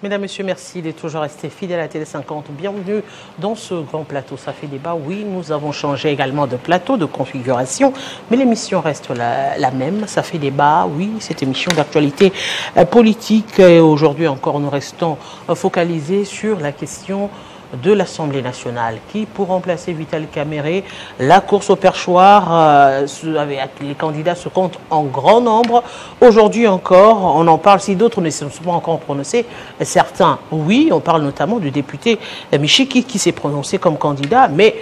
Mesdames, Messieurs, merci d'être toujours restés fidèles à Télé 50. Bienvenue dans ce grand plateau. Ça fait débat. Oui, nous avons changé également de plateau, de configuration, mais l'émission reste la même. Ça fait débat. Oui, cette émission d'actualité politique. Et aujourd'hui encore, nous restons focalisés sur la question de l'Assemblée nationale qui, pour remplacer Vital Kamerhe, la course au perchoir, les candidats se comptent en grand nombre. Aujourd'hui encore, on en parle, si d'autres ne se sont pas encore prononcés, certains, oui, on parle notamment du député Michiki qui s'est prononcé comme candidat, mais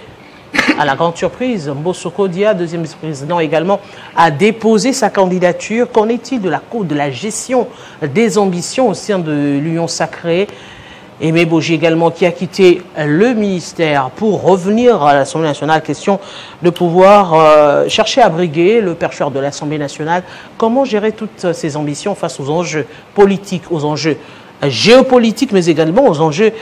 à la grande surprise, Mbosoko Dia, deuxième vice-président également, a déposé sa candidature. Qu'en est-il de la gestion des ambitions au sein de l'Union sacrée? Aimé Boji également qui a quitté le ministère pour revenir à l'Assemblée nationale. Question de pouvoir chercher à briguer le perchoir de l'Assemblée nationale. Comment gérer toutes ces ambitions face aux enjeux politiques, aux enjeux géopolitiques, mais également aux enjeux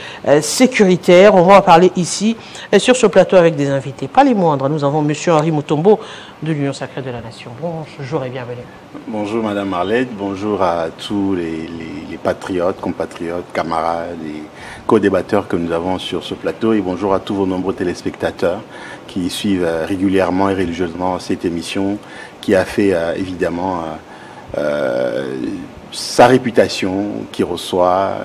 sécuritaires. On va en parler ici sur ce plateau avec des invités. Pas les moindres. Nous avons M. Henri Mutombo de l'Union sacrée de la Nation. Bonjour et bienvenue. Bonjour Madame Marlette, bonjour à tous les patriotes, compatriotes, camarades et co-débatteurs que nous avons sur ce plateau et bonjour à tous vos nombreux téléspectateurs qui suivent régulièrement et religieusement cette émission qui a fait évidemment sa réputation, qui reçoit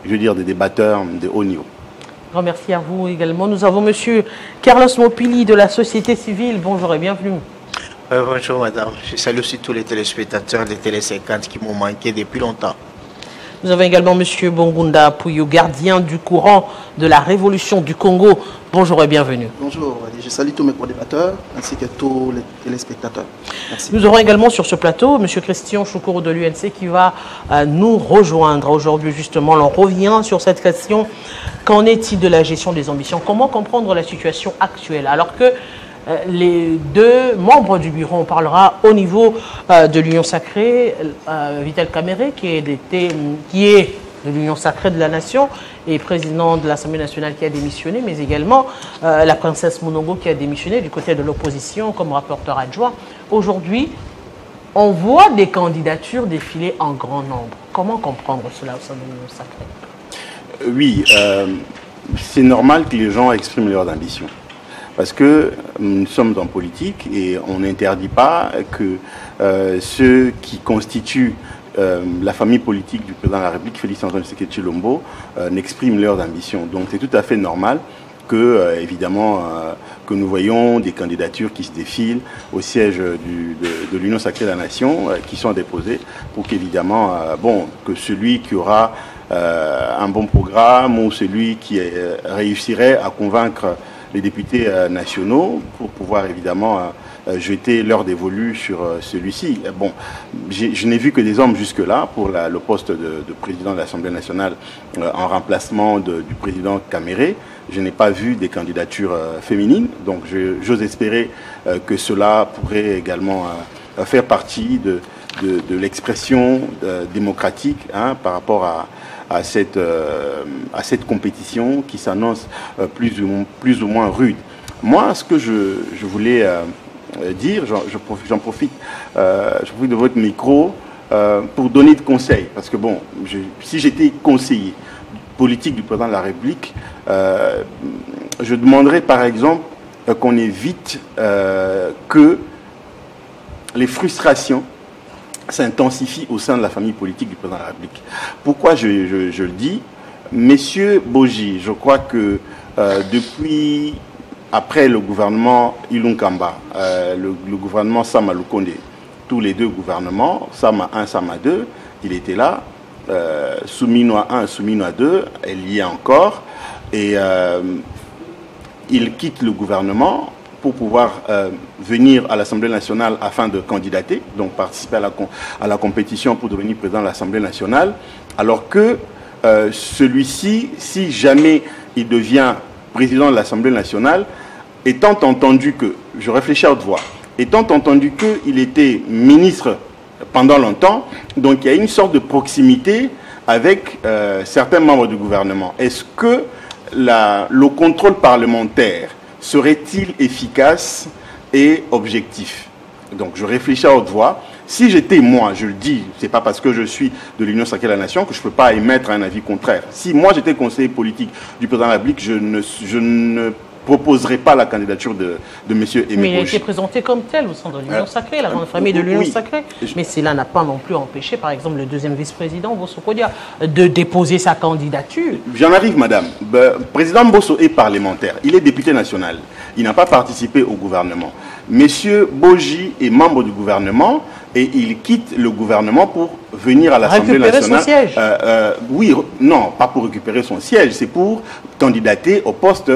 des débatteurs de haut niveau. Grand merci à vous également. Nous avons M. Carlos Mopili de la société civile. Bonjour et bienvenue. Bonjour madame, je salue aussi tous les téléspectateurs de Télé 50 qui m'ont manqué depuis longtemps. Nous avons également M. Bongunda Pouyo, gardien du courant de la révolution du Congo. Bonjour et bienvenue. Bonjour, je salue tous mes co-débatteurs ainsi que tous les téléspectateurs. Merci. Nous aurons également sur ce plateau M. Christian Choukoro de l'UNC qui va nous rejoindre aujourd'hui justement. On revient sur cette question. Qu'en est-il de la gestion des ambitions? Comment comprendre la situation actuelle alors que les deux membres du bureau, on parlera au niveau de l'Union sacrée, Vital Kamerhe qui est de l'Union sacrée de la Nation et président de l'Assemblée nationale qui a démissionné, mais également la princesse Monongo qui a démissionné du côté de l'opposition comme rapporteur adjoint. Aujourd'hui, on voit des candidatures défiler en grand nombre. Comment comprendre cela au sein de l'Union sacrée? Oui, c'est normal que les gens expriment leurs ambitions. Parce que nous sommes en politique et on n'interdit pas que ceux qui constituent la famille politique du président de la République, Félix Antoine Tshisekedi Tshilombo, n'expriment leurs ambitions. Donc c'est tout à fait normal que, évidemment, que nous voyons des candidatures qui se défilent au siège de l'Union sacrée de la Nation, qui sont déposées pour qu'évidemment, que celui qui aura un bon programme ou celui qui réussirait à convaincre les députés nationaux pour pouvoir évidemment jeter l'heure dévolue sur celui-ci. Bon, je n'ai vu que des hommes jusque-là pour le poste de président de l'Assemblée nationale en remplacement du président Kamerhe. Je n'ai pas vu des candidatures féminines, donc j'ose espérer que cela pourrait également faire partie de l'expression démocratique par rapport à cette compétition qui s'annonce plus ou moins rude. Moi, ce que je voulais dire, j'en profite de votre micro pour donner des conseils. Parce que bon, si j'étais conseiller politique du président de la République, je demanderais par exemple qu'on évite que les frustrations s'intensifie au sein de la famille politique du président de la République. Pourquoi je le dis? Messieurs Boji, je crois que depuis, après le gouvernement Ilunkamba, le gouvernement Sama Lukonde, tous les deux gouvernements, Sama 1, Sama 2, il était là, Souminoa 1, Souminoa 2, il y est encore, et il quitte le gouvernement pour pouvoir venir à l'Assemblée nationale afin de candidater, donc participer à la compétition pour devenir président de l'Assemblée nationale, alors que celui-ci, si jamais il devient président de l'Assemblée nationale, étant entendu que, je réfléchis à haute voix, étant entendu qu'il était ministre pendant longtemps, donc il y a une sorte de proximité avec certains membres du gouvernement. Est-ce que le contrôle parlementaire serait-il efficace et objectif? Donc je réfléchis à haute voix. Si j'étais, moi, je le dis, c'est pas parce que je suis de l'Union sacrée de la Nation que je ne peux pas émettre un avis contraire. Si moi j'étais conseiller politique du président de la République, je ne proposerai pas la candidature de M. Aimé Boji. Mais il a été présenté comme tel au sein de l'Union sacrée, la grande famille de l'Union sacrée. Mais cela n'a pas non plus empêché, par exemple, le deuxième vice-président, Bosso Kodia, de déposer sa candidature. J'en arrive, madame. Le président Bosso est parlementaire. Il est député national. Il n'a pas participé au gouvernement. Monsieur Boji est membre du gouvernement et il quitte le gouvernement pour venir à l'Assemblée nationale. Récupérer son siège. Oui, non, pas pour récupérer son siège, c'est pour candidater au poste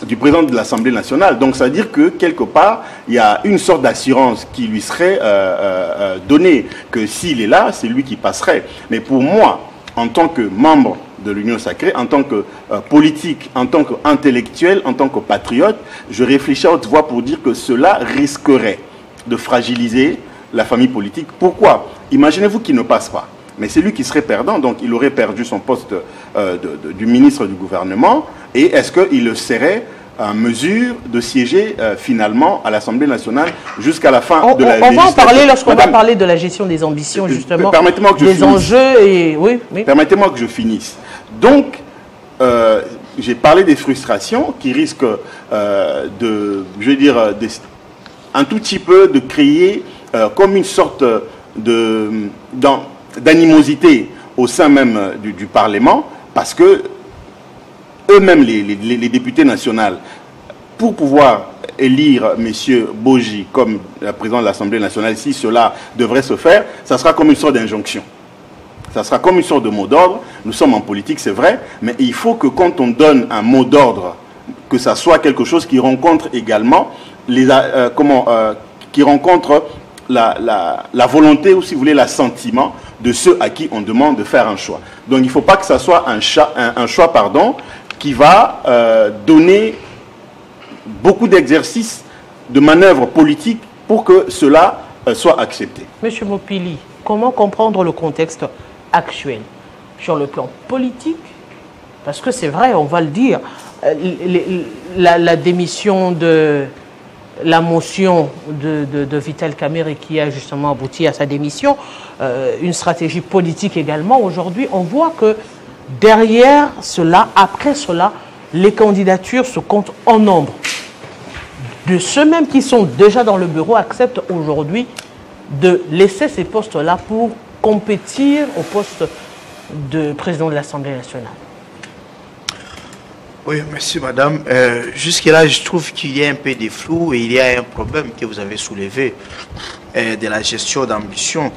du président de l'Assemblée nationale. Donc, ça veut dire que, quelque part, il y a une sorte d'assurance qui lui serait donnée, que s'il est là, c'est lui qui passerait. Mais pour moi, en tant que membre de l'Union sacrée, en tant que politique, en tant qu'intellectuel, en tant que patriote, je réfléchis à haute voix pour dire que cela risquerait de fragiliser la famille politique. Pourquoi? Imaginez-vous qu'il ne passe pas. Mais c'est lui qui serait perdant, donc il aurait perdu son poste du ministre du gouvernement. Et est-ce qu'il serait en mesure de siéger finalement à l'Assemblée nationale jusqu'à la fin de la législature? On va en parler lorsqu'on va parler de la gestion des ambitions, justement, des enjeux. Et... Oui. Permettez-moi que je finisse. Donc, j'ai parlé des frustrations qui risquent un tout petit peu de créer comme une sorte d'animosité au sein même du Parlement, parce que eux-mêmes, les députés nationaux, pour pouvoir élire M. Boji comme président de l'Assemblée nationale, si cela devrait se faire, ça sera comme une sorte d'injonction. Ça sera comme une sorte de mot d'ordre. Nous sommes en politique, c'est vrai, mais il faut que quand on donne un mot d'ordre, que ça soit quelque chose qui rencontre également qui rencontre la volonté, ou si vous voulez, l'assentiment de ceux à qui on demande de faire un choix. Donc il ne faut pas que ça soit un choix qui va donner beaucoup d'exercices, de manœuvres politiques pour que cela soit accepté. Monsieur Mopili, comment comprendre le contexte actuel sur le plan politique? Parce que c'est vrai, on va le dire, la démission de la motion de Vital Kamerhe qui a justement abouti à sa démission, une stratégie politique également. Aujourd'hui, on voit que derrière cela, après cela, les candidatures se comptent en nombre. De ceux-mêmes qui sont déjà dans le bureau acceptent aujourd'hui de laisser ces postes-là pour compétir au poste de président de l'Assemblée nationale. Oui, merci madame. Jusque-là, je trouve qu'il y a un peu de flou et il y a un problème que vous avez soulevé de la gestion d'ambition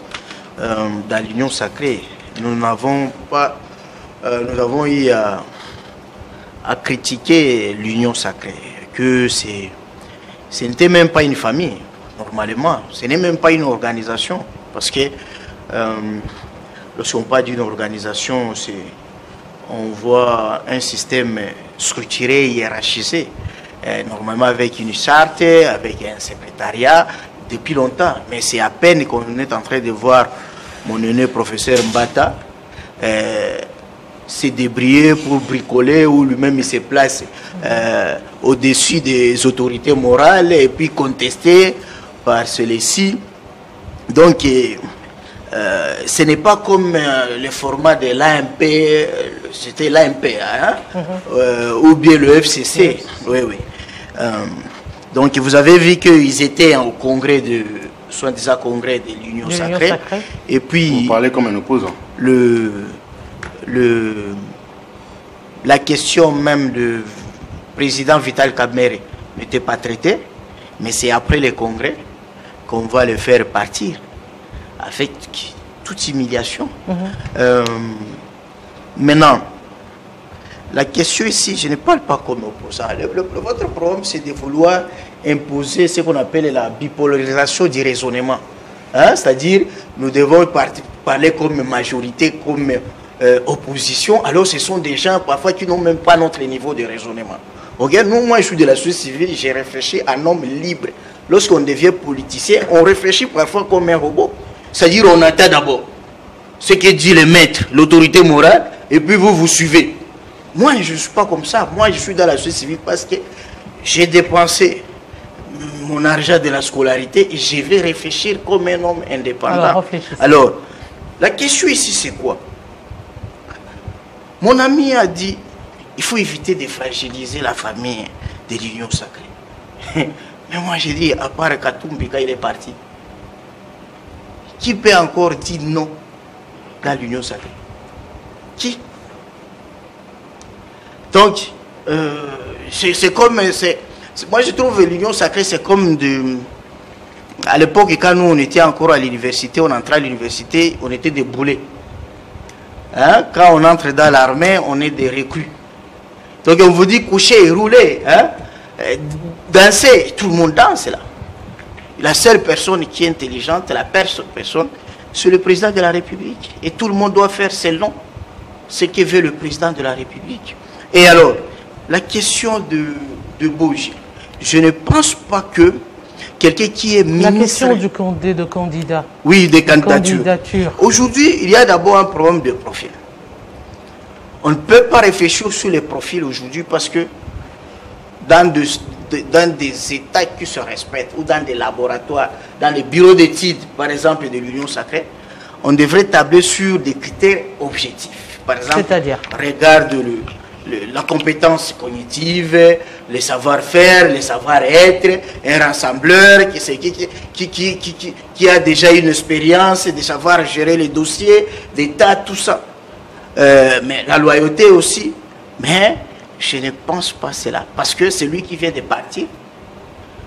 dans l'Union sacrée. Nous n'avons pas... nous avons eu à critiquer l'Union sacrée, que ce n'était même pas une famille, normalement. Ce n'est même pas une organisation. Parce que lorsqu'on parle d'une organisation, on voit un système structuré, hiérarchisé, normalement avec une charte, avec un secrétariat, depuis longtemps. Mais c'est à peine qu'on est en train de voir mon aîné professeur Mbata se débrouiller pour bricoler, ou lui-même il se place au-dessus des autorités morales et puis contesté par celles-ci. Donc, ce n'est pas comme le format de l'AMP, c'était l'AMP, hein? Ou bien le FCC. Oui. Donc, vous avez vu qu'ils étaient au congrès soi-disant congrès de l'Union sacrée. Et puis, vous parlez comme un opposant. La question même du président Vital Kamerhe n'était pas traitée, mais c'est après le congrès qu'on va le faire partir avec toute humiliation. Maintenant, la question ici, je ne parle pas comme opposant. Votre problème, c'est de vouloir imposer ce qu'on appelle la bipolarisation du raisonnement. Hein? C'est-à-dire, nous devons parler comme majorité, comme opposition, alors ce sont des gens parfois qui n'ont même pas notre niveau de raisonnement. Regarde, moi je suis de la société civile, j'ai réfléchi à un homme libre. Lorsqu'on devient politicien, on réfléchit parfois comme un robot. C'est-à-dire on attend d'abord ce que dit le maître, l'autorité morale, et puis vous suivez. Moi je ne suis pas comme ça, moi je suis dans la société civile parce que j'ai dépensé mon argent de la scolarité et je vais réfléchir comme un homme indépendant. Alors, la question ici, c'est quoi? Mon ami a dit, il faut éviter de fragiliser la famille de l'Union sacrée. Mais moi, j'ai dit, à part Katumbi, quand il est parti, qui peut encore dire non dans l'Union sacrée? Qui? Donc, c'est comme... moi, je trouve l'Union sacrée, c'est comme de... À l'époque, quand nous, on était encore à l'université, on entrait à l'université, on était des boulets. Hein? Quand on entre dans l'armée, on est des recrues. Donc, on vous dit coucher et rouler. Hein? Danser, tout le monde danse là. La seule personne qui est intelligente, la personne, c'est le président de la République. Et tout le monde doit faire selon ce que veut le président de la République. Et alors, la question de Boji, je ne pense pas que quelqu'un qui est ministre... La question de candidat. Oui, des candidatures. Aujourd'hui, il y a d'abord un problème de profil. On ne peut pas réfléchir sur les profils aujourd'hui parce que dans des États qui se respectent ou dans des laboratoires, dans les bureaux d'études, par exemple, de l'Union sacrée, on devrait tabler sur des critères objectifs. Par exemple, regarde la compétence cognitive, le savoir-faire, le savoir-être, un rassembleur qui a déjà une expérience de savoir gérer les dossiers d'État, tout ça. Mais la loyauté aussi. Mais je ne pense pas cela. Parce que celui qui vient de partir,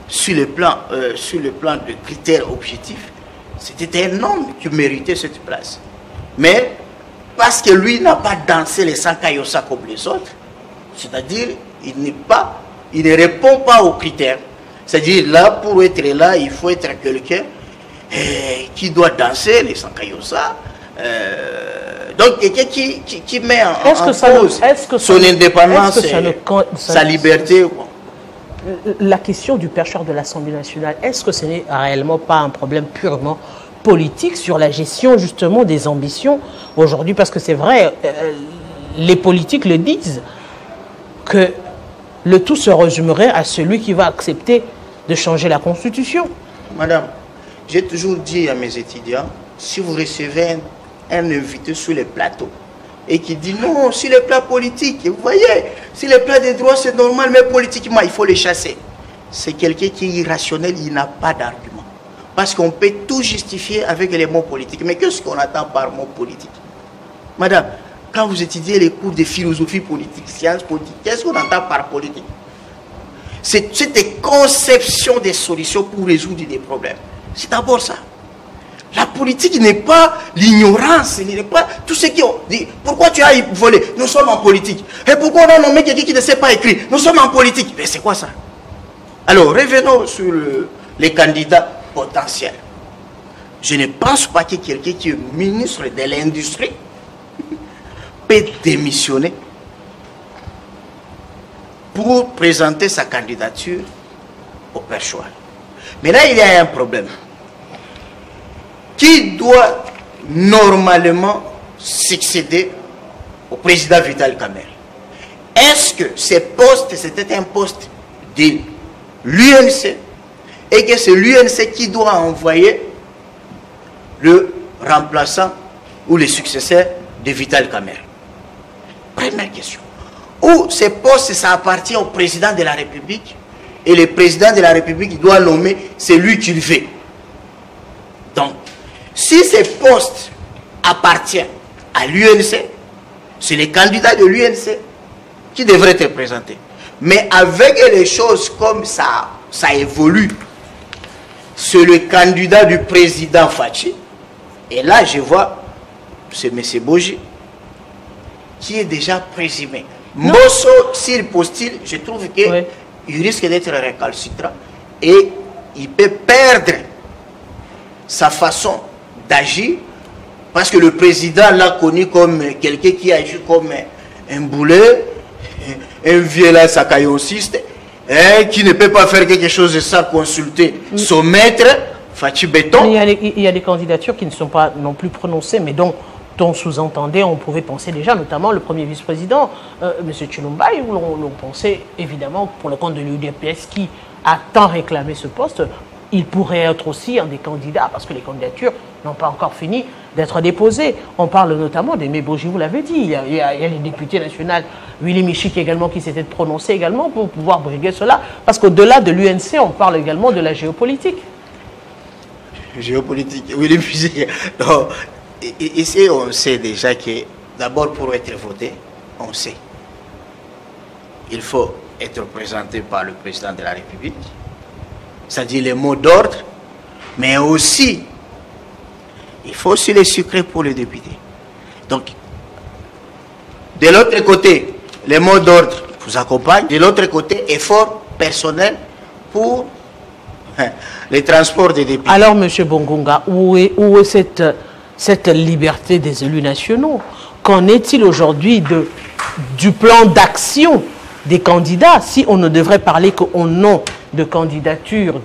sur le plan de critères objectifs, c'était un homme qui méritait cette place. Mais parce que lui n'a pas dansé les Sankayosa comme les autres, c'est-à-dire il ne répond pas aux critères. C'est-à-dire là, pour être là, il faut être quelqu'un qui doit danser les Sankayosa. Donc quelqu'un qui met en cause son indépendance, sa liberté. La question du percheur de l'Assemblée nationale, est-ce que ce n'est réellement pas un problème purement politique sur la gestion justement des ambitions aujourd'hui? Parce que c'est vrai, les politiques le disent, que le tout se résumerait à celui qui va accepter de changer la Constitution. Madame, j'ai toujours dit à mes étudiants, si vous recevez un invité sur les plateaux et qui dit non, sur les plats politiques, vous voyez, sur les plats des droits c'est normal, mais politiquement il faut les chasser. C'est quelqu'un qui est irrationnel, il n'a pas d'argument. Parce qu'on peut tout justifier avec les mots politiques. Mais qu'est-ce qu'on attend par mots politiques? Madame, quand vous étudiez les cours de philosophie politique, sciences politiques, qu'est-ce qu'on entend par politique? C'est des conceptions des solutions pour résoudre des problèmes. C'est d'abord ça. La politique n'est pas l'ignorance, n'est pas tout ce qui ont dit. Pourquoi tu as volé? Nous sommes en politique. Et pourquoi on a nommé quelqu'un qui ne sait pas écrire? Nous sommes en politique. Mais c'est quoi ça? Alors, revenons sur les candidats potentiels. Je ne pense pas que quelqu'un qui est ministre de l'Industrie peut démissionner pour présenter sa candidature au perchoir. Mais là, il y a un problème. Qui doit normalement succéder au président Vital Kamerhe? Est-ce que ce poste, c'était un poste de l'UNC et que c'est l'UNC qui doit envoyer le remplaçant ou le successeur de Vital Kamerhe? Première question. Ou ce poste, ça appartient au président de la République et le président de la République doit nommer celui qu'il veut. Donc, si ce poste appartient à l'UNC, c'est les candidats de l'UNC qui devraient être présentés. Mais avec les choses comme ça évolue, c'est le candidat du président Fachi. Et là, je vois, c'est M. Boji, qui est déjà présumé. Mosso, s'il postule, je trouve qu'il risque d'être récalcitrant et il peut perdre sa façon d'agir parce que le président l'a connu comme quelqu'un qui agit comme un boulet, un vieux sakayosiste, qui ne peut pas faire quelque chose sans consulter son maître, Fachi Béton. Il y a des candidatures qui ne sont pas non plus prononcées, mais dont sous-entendait, on pouvait penser déjà, notamment le premier vice-président, M. Tshilombaï, où l'on pensait évidemment pour le compte de l'UDPS qui a tant réclamé ce poste, il pourrait être aussi un des candidats, parce que les candidatures n'ont pas encore fini d'être déposées. On parle notamment d'Aimé Boji, vous l'avez dit. Il y a le député national Willy Michik également qui s'était prononcé également pour pouvoir briguer cela. Parce qu'au-delà de l'UNC, on parle également de la géopolitique. Géopolitique, Willy Michik. Donc, ici, on sait déjà que d'abord pour être voté, on sait. Il faut être représenté par le président de la République. C'est-à-dire les mots d'ordre, mais aussi, il faut aussi les sucrer pour les députés. Donc, de l'autre côté, les mots d'ordre vous accompagnent. De l'autre côté, effort personnel pour les transports des députés. Alors, M. Bongonga, où est cette liberté des élus nationaux? Qu'en est-il aujourd'hui du plan d'action des candidats, si on ne devrait parler qu'au nom de candidature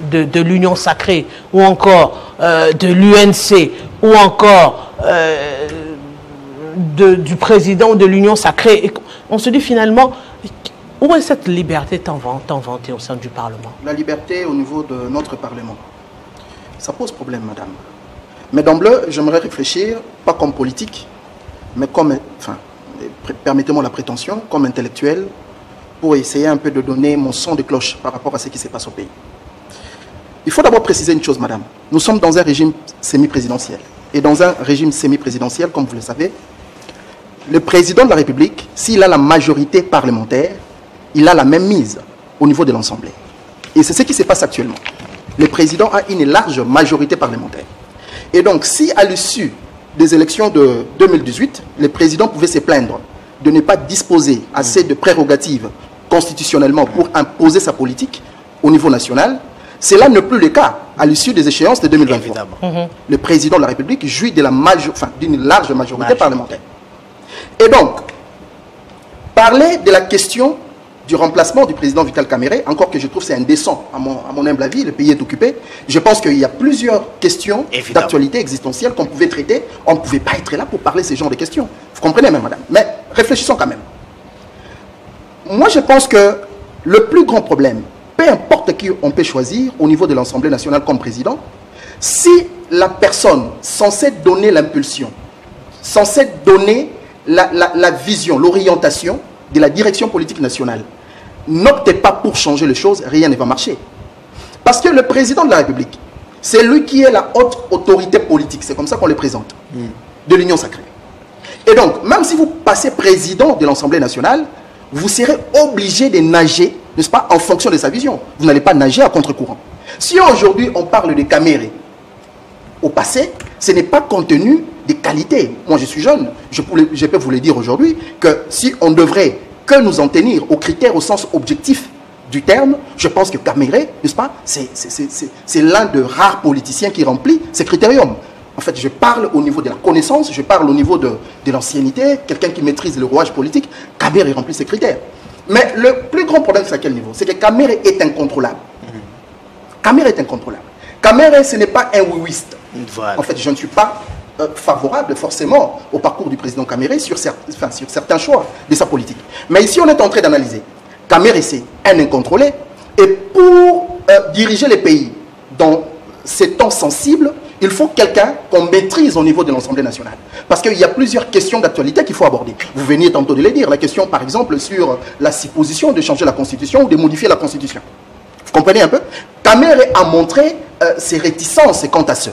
de l'Union sacrée, ou encore de l'UNC, ou encore du président de l'Union sacrée. On se dit finalement, où est cette liberté tant vantée au sein du Parlement? La liberté au niveau de notre Parlement, ça pose problème, madame. Mais d'emblée, j'aimerais réfléchir, pas comme politique, mais comme, enfin, permettez-moi la prétention, comme intellectuel, pour essayer un peu de donner mon son de cloche par rapport à ce qui se passe au pays. Il faut d'abord préciser une chose, madame. Nous sommes dans un régime semi-présidentiel. Et dans un régime semi-présidentiel, comme vous le savez, le président de la République, s'il a la majorité parlementaire, il a la même mise au niveau de l'Assemblée. Et c'est ce qui se passe actuellement. Le président a une large majorité parlementaire. Et donc, si à l'issue des élections de 2018, le président pouvait se plaindre de ne pas disposer assez de prérogatives constitutionnellement pour imposer sa politique au niveau national, cela n'est plus le cas à l'issue des échéances de 2023. Le président de la République jouit d'une large majorité parlementaire. Et donc, parler de la question du remplacement du président Vital Kamerhe, encore que je trouve c'est indécent à mon humble avis, le pays est occupé. Je pense qu'il y a plusieurs questions d'actualité existentielle qu'on pouvait traiter. On ne pouvait pas être là pour parler de ce genre de questions. Vous comprenez même, madame? Mais réfléchissons quand même. Moi, je pense que le plus grand problème, peu importe qui on peut choisir au niveau de l'Assemblée nationale comme président, si la personne censée donner l'impulsion, censée donner la vision, l'orientation de la direction politique nationale, n'optez pas pour changer les choses, rien ne va marcher. Parce que le président de la République, c'est lui qui est la haute autorité politique, c'est comme ça qu'on le présente, de l'Union sacrée. Et donc, même si vous passez président de l'Assemblée nationale, vous serez obligé de nager, n'est-ce pas, en fonction de sa vision. Vous n'allez pas nager à contre-courant. Si aujourd'hui on parle de Kamerhe, au passé, ce n'est pas compte tenu des qualités. Moi, je suis jeune, je peux vous le dire aujourd'hui, que si on devrait que nous en tenir aux critères au sens objectif du terme, je pense que Kamerhe, n'est-ce pas, c'est l'un des rares politiciens qui remplit ces critériums. En fait, je parle au niveau de la connaissance, je parle au niveau de l'ancienneté, quelqu'un qui maîtrise le rouage politique. Kamerhe remplit ces critères. Mais le plus grand problème, c'est à quel niveau? C'est que Kamerhe est incontrôlable. Kamerhe est incontrôlable. Kamerhe, ce n'est pas un oui-wiste. En fait, je ne suis pas favorable forcément au parcours du président Kamerhe sur certains choix de sa politique. Mais ici, on est en train d'analyser. Kamerhe, c'est un incontrôlé. Et pour diriger les pays dans ces temps sensibles, il faut quelqu'un qu'on maîtrise au niveau de l'Assemblée nationale. Parce qu'il y a plusieurs questions d'actualité qu'il faut aborder. Vous veniez tantôt de les dire. La question, par exemple, sur la supposition de changer la Constitution ou de modifier la Constitution. Vous comprenez un peu? Kamerhe a montré ses réticences quant à ce.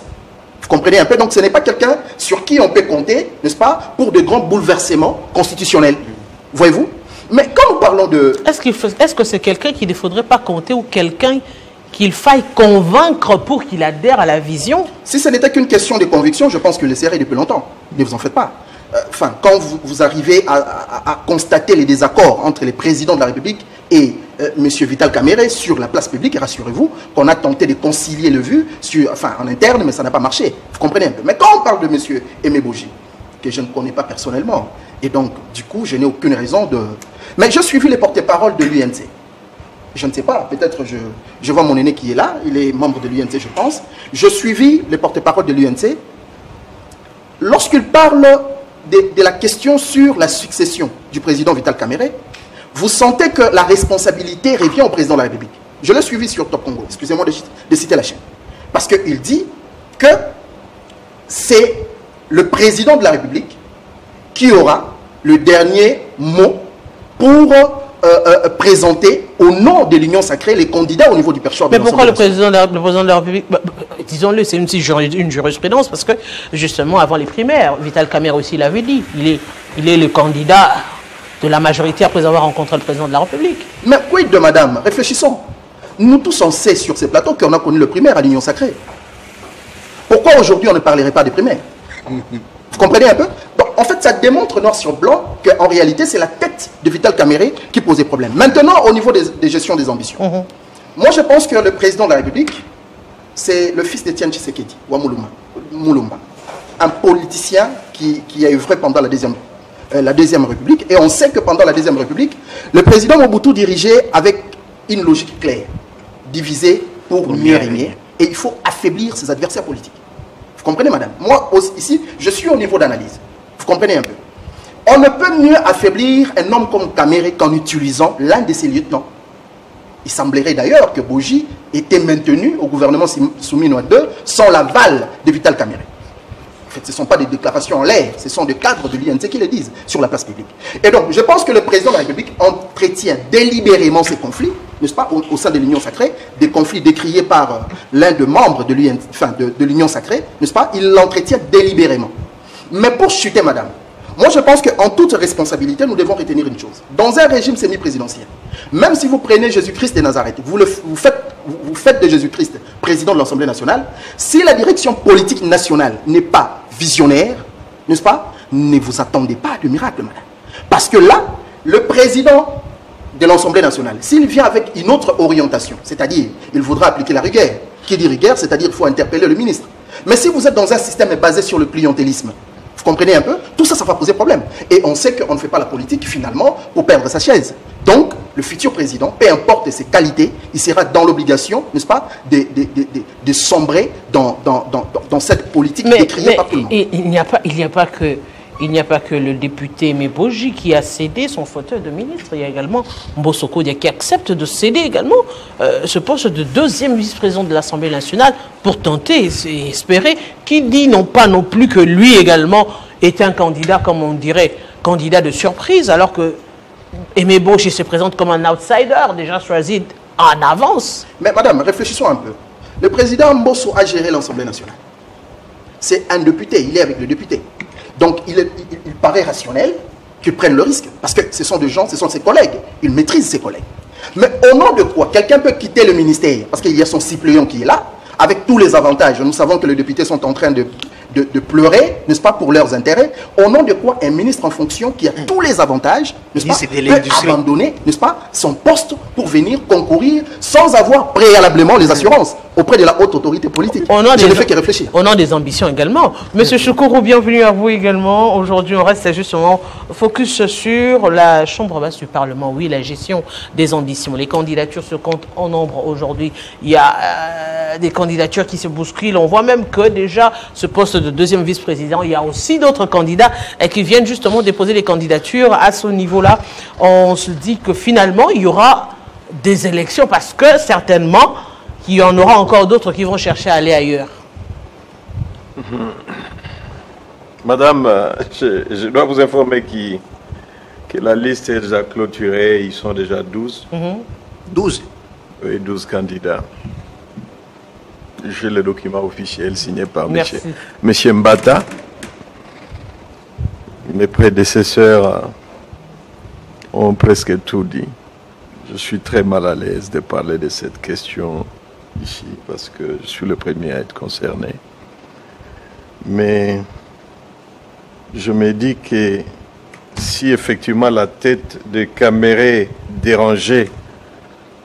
Vous comprenez un peu? Donc ce n'est pas quelqu'un sur qui on peut compter, n'est-ce pas, pour de grands bouleversements constitutionnels. Voyez-vous? Mais quand nous parlons de... Est-ce que c'est quelqu'un qu'il ne faudrait pas compter ou quelqu'un qu'il faille convaincre pour qu'il adhère à la vision? Si ce n'était qu'une question de conviction, je pense que le serait depuis longtemps. Ne vous en faites pas. Quand vous arrivez à constater les désaccords entre les présidents de la République et M. Vital Kamerhe sur la place publique, rassurez-vous qu'on a tenté de concilier le vu en interne, mais ça n'a pas marché. Vous comprenez un peu. Mais quand on parle de M. Aimé Boji, que je ne connais pas personnellement, et donc, du coup, je n'ai aucune raison de... Mais je suivi les porte-paroles de l'UNC. Je ne sais pas, peut-être je vois mon aîné qui est là, il est membre de l'UNC, je pense. Je suivis les porte-paroles de l'UNC. Lorsqu'il parle de la question sur la succession du président Vital Kamerhe, vous sentez que la responsabilité revient au président de la République. Je l'ai suivi sur Top Congo, excusez-moi de citer la chaîne. Parce qu'il dit que c'est le président de la République qui aura le dernier mot pour présenter au nom de l'Union sacrée les candidats au niveau du perchoir. Mais pourquoi le président de la République, disons-le, c'est une jurisprudence, parce que justement avant les primaires, Vital Kamerhe aussi l'avait dit, il est le candidat de la majorité après avoir rencontré le président de la République. Mais quid de madame? Réfléchissons. Nous tous on sait sur ces plateaux qu'on a connu le primaire à l'Union sacrée. Pourquoi aujourd'hui on ne parlerait pas des primaires? Vous comprenez un peu? Donc, en fait, ça démontre noir sur blanc qu'en réalité, c'est la tête de Vital Kamerhe qui posait problème. Maintenant, au niveau des gestions des ambitions. Moi, je pense que le président de la République, c'est le fils d'Étienne Tshisekedi, Moulumba. Un politicien qui a œuvré pendant la Deuxième République. Et on sait que pendant la Deuxième République, le président Mobutu dirigeait avec une logique claire. Diviser pour mieux régner. Et il faut affaiblir ses adversaires politiques. Vous comprenez, madame? Moi, ici, je suis au niveau d'analyse. Vous comprenez un peu? On ne peut mieux affaiblir un homme comme Kamerhe qu'en utilisant l'un de ses lieutenants. Il semblerait d'ailleurs que Boji était maintenu au gouvernement Soumino II sans l'aval de Vital Kamerhe. En fait, ce ne sont pas des déclarations en l'air, ce sont des cadres de l'INC qui le disent sur la place publique. Et donc, je pense que le président de la République entretient délibérément ces conflits, n'est-ce pas, au sein de l'Union sacrée, des conflits décriés par l'un des membres de l'Union sacrée, n'est-ce pas, il l'entretient délibérément. Mais pour chuter, madame, moi je pense qu'en toute responsabilité, nous devons retenir une chose. Dans un régime semi-présidentiel, même si vous prenez Jésus-Christ de Nazareth, vous faites de Jésus-Christ président de l'Assemblée nationale, si la direction politique nationale n'est pas visionnaire, n'est-ce pas, ne vous attendez pas à de miracle, madame. Parce que là, le président de l'Assemblée nationale, s'il vient avec une autre orientation, c'est-à-dire, il voudra appliquer la rigueur. Qui dit rigueur, c'est-à-dire qu'il faut interpeller le ministre. Mais si vous êtes dans un système basé sur le clientélisme, vous comprenez un peu? Tout ça, ça va poser problème. Et on sait qu'on ne fait pas la politique, finalement, pour perdre sa chaise. Donc, le futur président, peu importe ses qualités, il sera dans l'obligation, n'est-ce pas, de sombrer dans cette politique décriée par tout le monde. Il n'y a pas que le député Meboji qui a cédé son fauteuil de ministre. Il y a également Mbosoko qui accepte de céder également ce poste de deuxième vice-président de l'Assemblée nationale pour tenter et espérer, qui dit non pas non plus que lui également est un candidat, comme on dirait, candidat de surprise, alors que Meboji se présente comme un outsider déjà choisi en avance. Mais madame, réfléchissons un peu. Le président Mbosso a géré l'Assemblée nationale. C'est un député, il est avec le député. Donc, il paraît rationnel qu'il prenne le risque. Parce que ce sont des gens, ce sont ses collègues. Il maîtrise ses collègues. Mais au nom de quoi quelqu'un peut quitter le ministère? Parce qu'il y a son suppléant qui est là, avec tous les avantages. Nous savons que les députés sont en train de pleurer, n'est-ce pas, pour leurs intérêts. Au nom de quoi un ministre en fonction qui a tous les avantages, n'est-ce pas, peut abandonner, n'est-ce pas, son poste pour venir concourir sans avoir préalablement les assurances auprès de la haute autorité politique. Je ne fais que réfléchir. On a des ambitions également. Monsieur Choukourou, bienvenue à vous également. Aujourd'hui, on reste justement focus sur la Chambre basse du Parlement. Oui, la gestion des ambitions. Les candidatures se comptent en nombre aujourd'hui. Il y a des candidatures qui se bousculent. On voit même que déjà, ce poste de deuxième vice-président, il y a aussi d'autres candidats qui viennent justement déposer les candidatures à ce niveau-là. On se dit que finalement, il y aura des élections parce que certainement, il y en aura encore d'autres qui vont chercher à aller ailleurs. Madame, je dois vous informer que la liste est déjà clôturée. Ils sont déjà 12. 12? Oui, 12 candidats. J'ai le document officiel signé par M. Mbata. Mes prédécesseurs ont presque tout dit. Je suis très mal à l'aise de parler de cette question ici parce que je suis le premier à être concerné. Mais je me dis que si effectivement la tête de Kamerhe dérangeait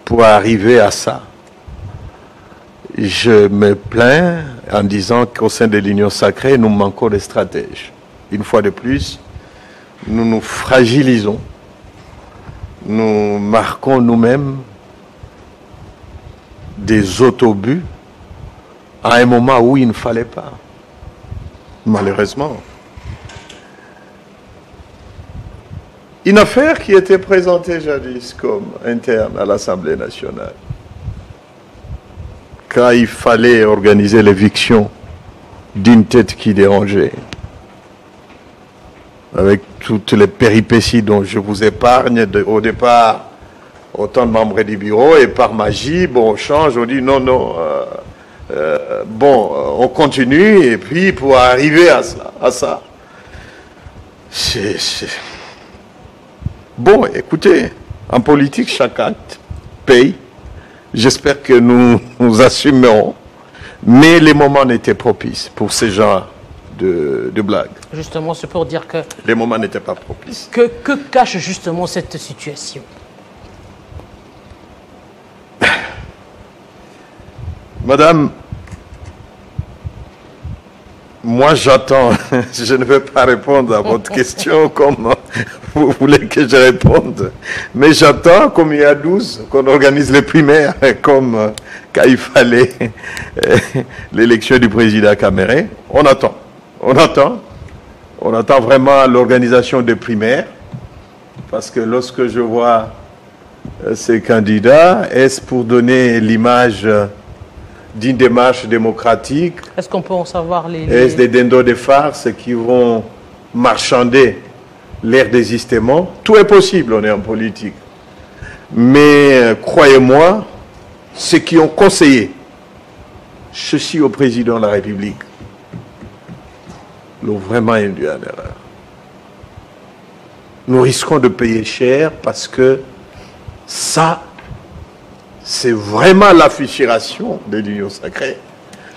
pour arriver à ça, je me plains en disant qu'au sein de l'Union sacrée, nous manquons de stratèges. Une fois de plus, nous nous fragilisons. Nous marquons nous-mêmes des autobuts à un moment où il ne fallait pas. Malheureusement. Une affaire qui était présentée jadis comme interne à l'Assemblée nationale quand il fallait organiser l'éviction d'une tête qui dérangeait, avec toutes les péripéties dont je vous épargne, au départ, autant de membres du bureau, et par magie, bon, on change, on dit non, non, on continue, et puis pour arriver à ça, Bon, écoutez, en politique, chaque acte paye. J'espère que nous assumerons. Mais les moments n'étaient propices pour ces genre de blagues. Justement, c'est pour dire que... Les moments n'étaient pas propices. Que cache justement cette situation? Madame, moi j'attends, je ne vais pas répondre à votre question comme vous voulez que je réponde, mais j'attends, comme il y a 12, qu'on organise les primaires, comme quand il fallait l'élection du président Caméré. On attend vraiment l'organisation des primaires, parce que lorsque je vois ces candidats, est-ce pour donner l'image d'une démarche démocratique? Est-ce qu'on peut en savoir Est-ce des dindos de farce qui vont marchander l'air désistement? Tout est possible, on est en politique. Mais croyez-moi, ceux qui ont conseillé ceci au président de la République l'ont vraiment induit en erreur. Nous risquons de payer cher parce que ça, c'est vraiment la fissuration de l'union sacrée.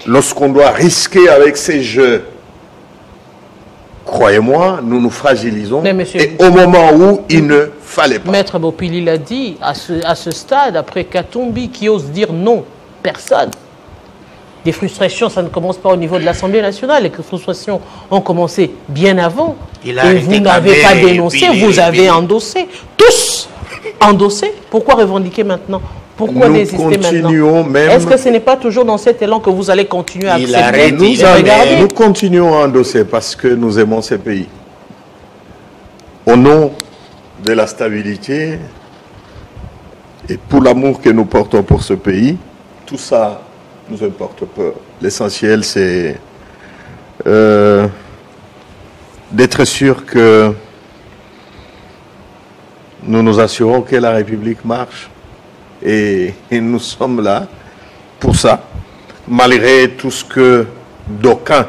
Lorsqu'on doit risquer avec ces jeux, croyez-moi, nous nous fragilisons. Et au moment où il ne fallait pas. Maître Bopili l'a dit, à ce stade, après Katumbi, qui ose dire non, personne. Des frustrations, ça ne commence pas au niveau de l'Assemblée nationale. Les frustrations ont commencé bien avant. Et vous n'avez pas dénoncé, vous avez endossé. Tous endossé. Pourquoi revendiquer maintenant? Pourquoi désister maintenant? Est-ce que ce n'est pas toujours dans cet élan que vous allez continuer à accepter? Nous continuons à endosser parce que nous aimons ces pays. Au nom de la stabilité et pour l'amour que nous portons pour ce pays, tout ça nous importe peu. L'essentiel, c'est d'être sûr que nous nous assurons que la République marche. Et nous sommes là pour ça, malgré tout ce que d'aucuns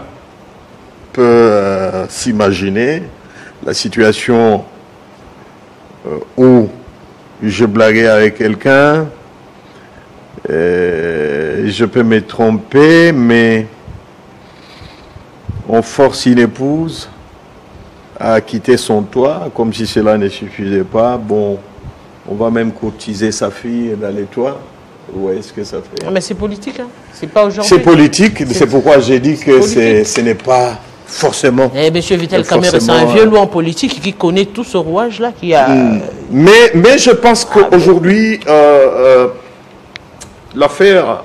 peuvent s'imaginer. La situation où je blaguais avec quelqu'un, je peux me tromper, mais on force une épouse à quitter son toit, comme si cela ne suffisait pas. Bon, on va même courtiser sa fille dans les toits. Vous voyez ce que ça fait. Mais c'est politique, hein. C'est pas aujourd'hui. C'est politique, c'est pourquoi j'ai dit que ce n'est pas forcément... Monsieur Vital Caméré, c'est un vieux loup en politique qui connaît tout ce rouage-là qui a... Mais je pense qu'aujourd'hui, l'affaire,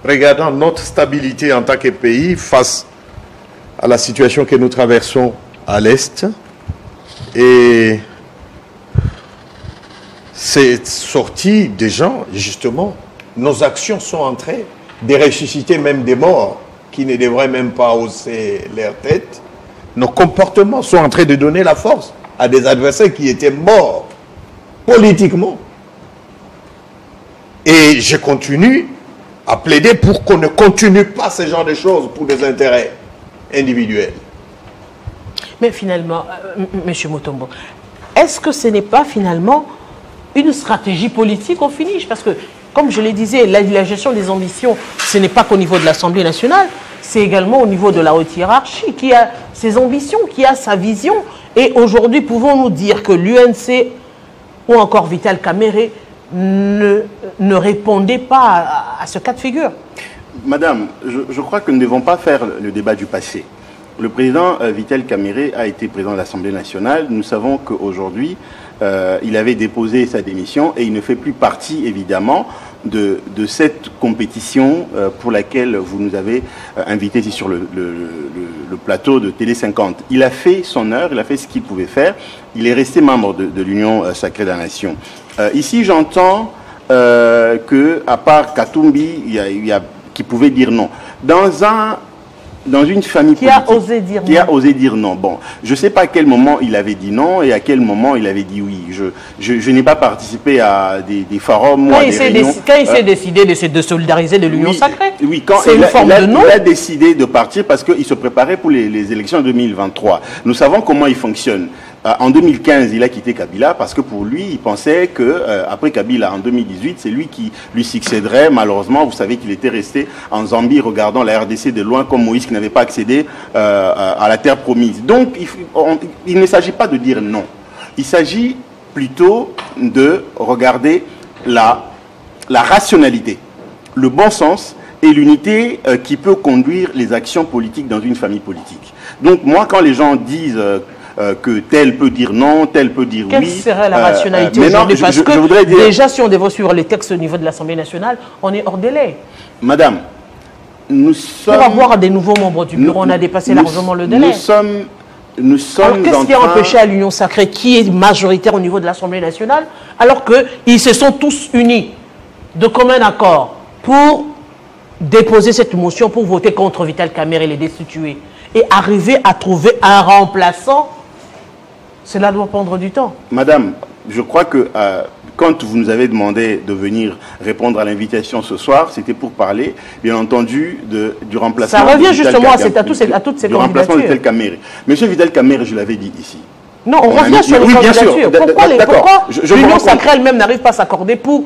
regardant notre stabilité en tant que pays face à la situation que nous traversons à l'Est, et c'est sorti des gens, justement, nos actions sont en train de ressusciter même des morts qui ne devraient même pas hausser leur tête. Nos comportements sont en train de donner la force à des adversaires qui étaient morts politiquement. Et je continue à plaider pour qu'on ne continue pas ce genre de choses pour des intérêts individuels. Mais finalement, M. Mutombo, est-ce que ce n'est pas finalement une stratégie politique au finish? Parce que, comme je le disais, la gestion des ambitions, ce n'est pas qu'au niveau de l'Assemblée nationale, c'est également au niveau de la haute hiérarchie qui a ses ambitions, qui a sa vision. Et aujourd'hui, pouvons-nous dire que l'UNC ou encore Vital Caméré ne répondait pas à ce cas de figure? Madame, je crois que nous ne devons pas faire le débat du passé. Le président Vital Caméré a été président de l'Assemblée nationale. Nous savons qu'aujourd'hui, il avait déposé sa démission et il ne fait plus partie, évidemment, de cette compétition pour laquelle vous nous avez invités ici sur le plateau de Télé 50. Il a fait son heure, il a fait ce qu'il pouvait faire. Il est resté membre de l'Union sacrée de la Nation. Ici, j'entends que, à part Katumbi, il y a qui pouvait dire non. Dans une famille qui a osé dire non. Qui a osé dire non. Bon, je ne sais pas à quel moment il avait dit non et à quel moment il avait dit oui. Je n'ai pas participé à des forums ou à des réunions. Quand il s'est décidé de se solidariser de l'Union sacrée, oui, c'est une forme de non. Il a décidé de partir parce qu'il se préparait pour les élections de 2023. Nous savons comment il fonctionne. En 2015, il a quitté Kabila parce que pour lui, il pensait que après Kabila en 2018, c'est lui qui lui succéderait. Malheureusement, vous savez qu'il était resté en Zambie regardant la RDC de loin comme Moïse qui n'avait pas accédé à la terre promise. Donc, il ne s'agit pas de dire non. Il s'agit plutôt de regarder la rationalité, le bon sens et l'unité qui peut conduire les actions politiques dans une famille politique. Donc, moi, quand les gens disent que tel peut dire non, tel peut dire oui. Quelle serait la rationalité aujourd'hui? Parce que voudrais dire, déjà, si on devait suivre les textes au niveau de l'Assemblée nationale, on est hors délai. Madame, nous sommes... Pour avoir des nouveaux membres du bureau, on a dépassé largement le délai. Nous sommes alors, qu'est-ce qui a empêché à l'Union sacrée, qui est majoritaire au niveau de l'Assemblée nationale, alors qu'ils se sont tous unis de commun accord pour déposer cette motion pour voter contre Vital Kamerhe et les destituer et arriver à trouver un remplaçant? Cela doit prendre du temps. Madame, je crois que quand vous nous avez demandé de venir répondre à l'invitation ce soir, c'était pour parler, bien entendu, du remplacement. Ça revient justement à toutes ces candidatures. De Vital Kamerhe. Monsieur Vital Kamerhe, je l'avais dit ici. Non, on revient sur les candidatures. Pourquoi l'Union sacrée elle-même n'arrive pas à s'accorder pour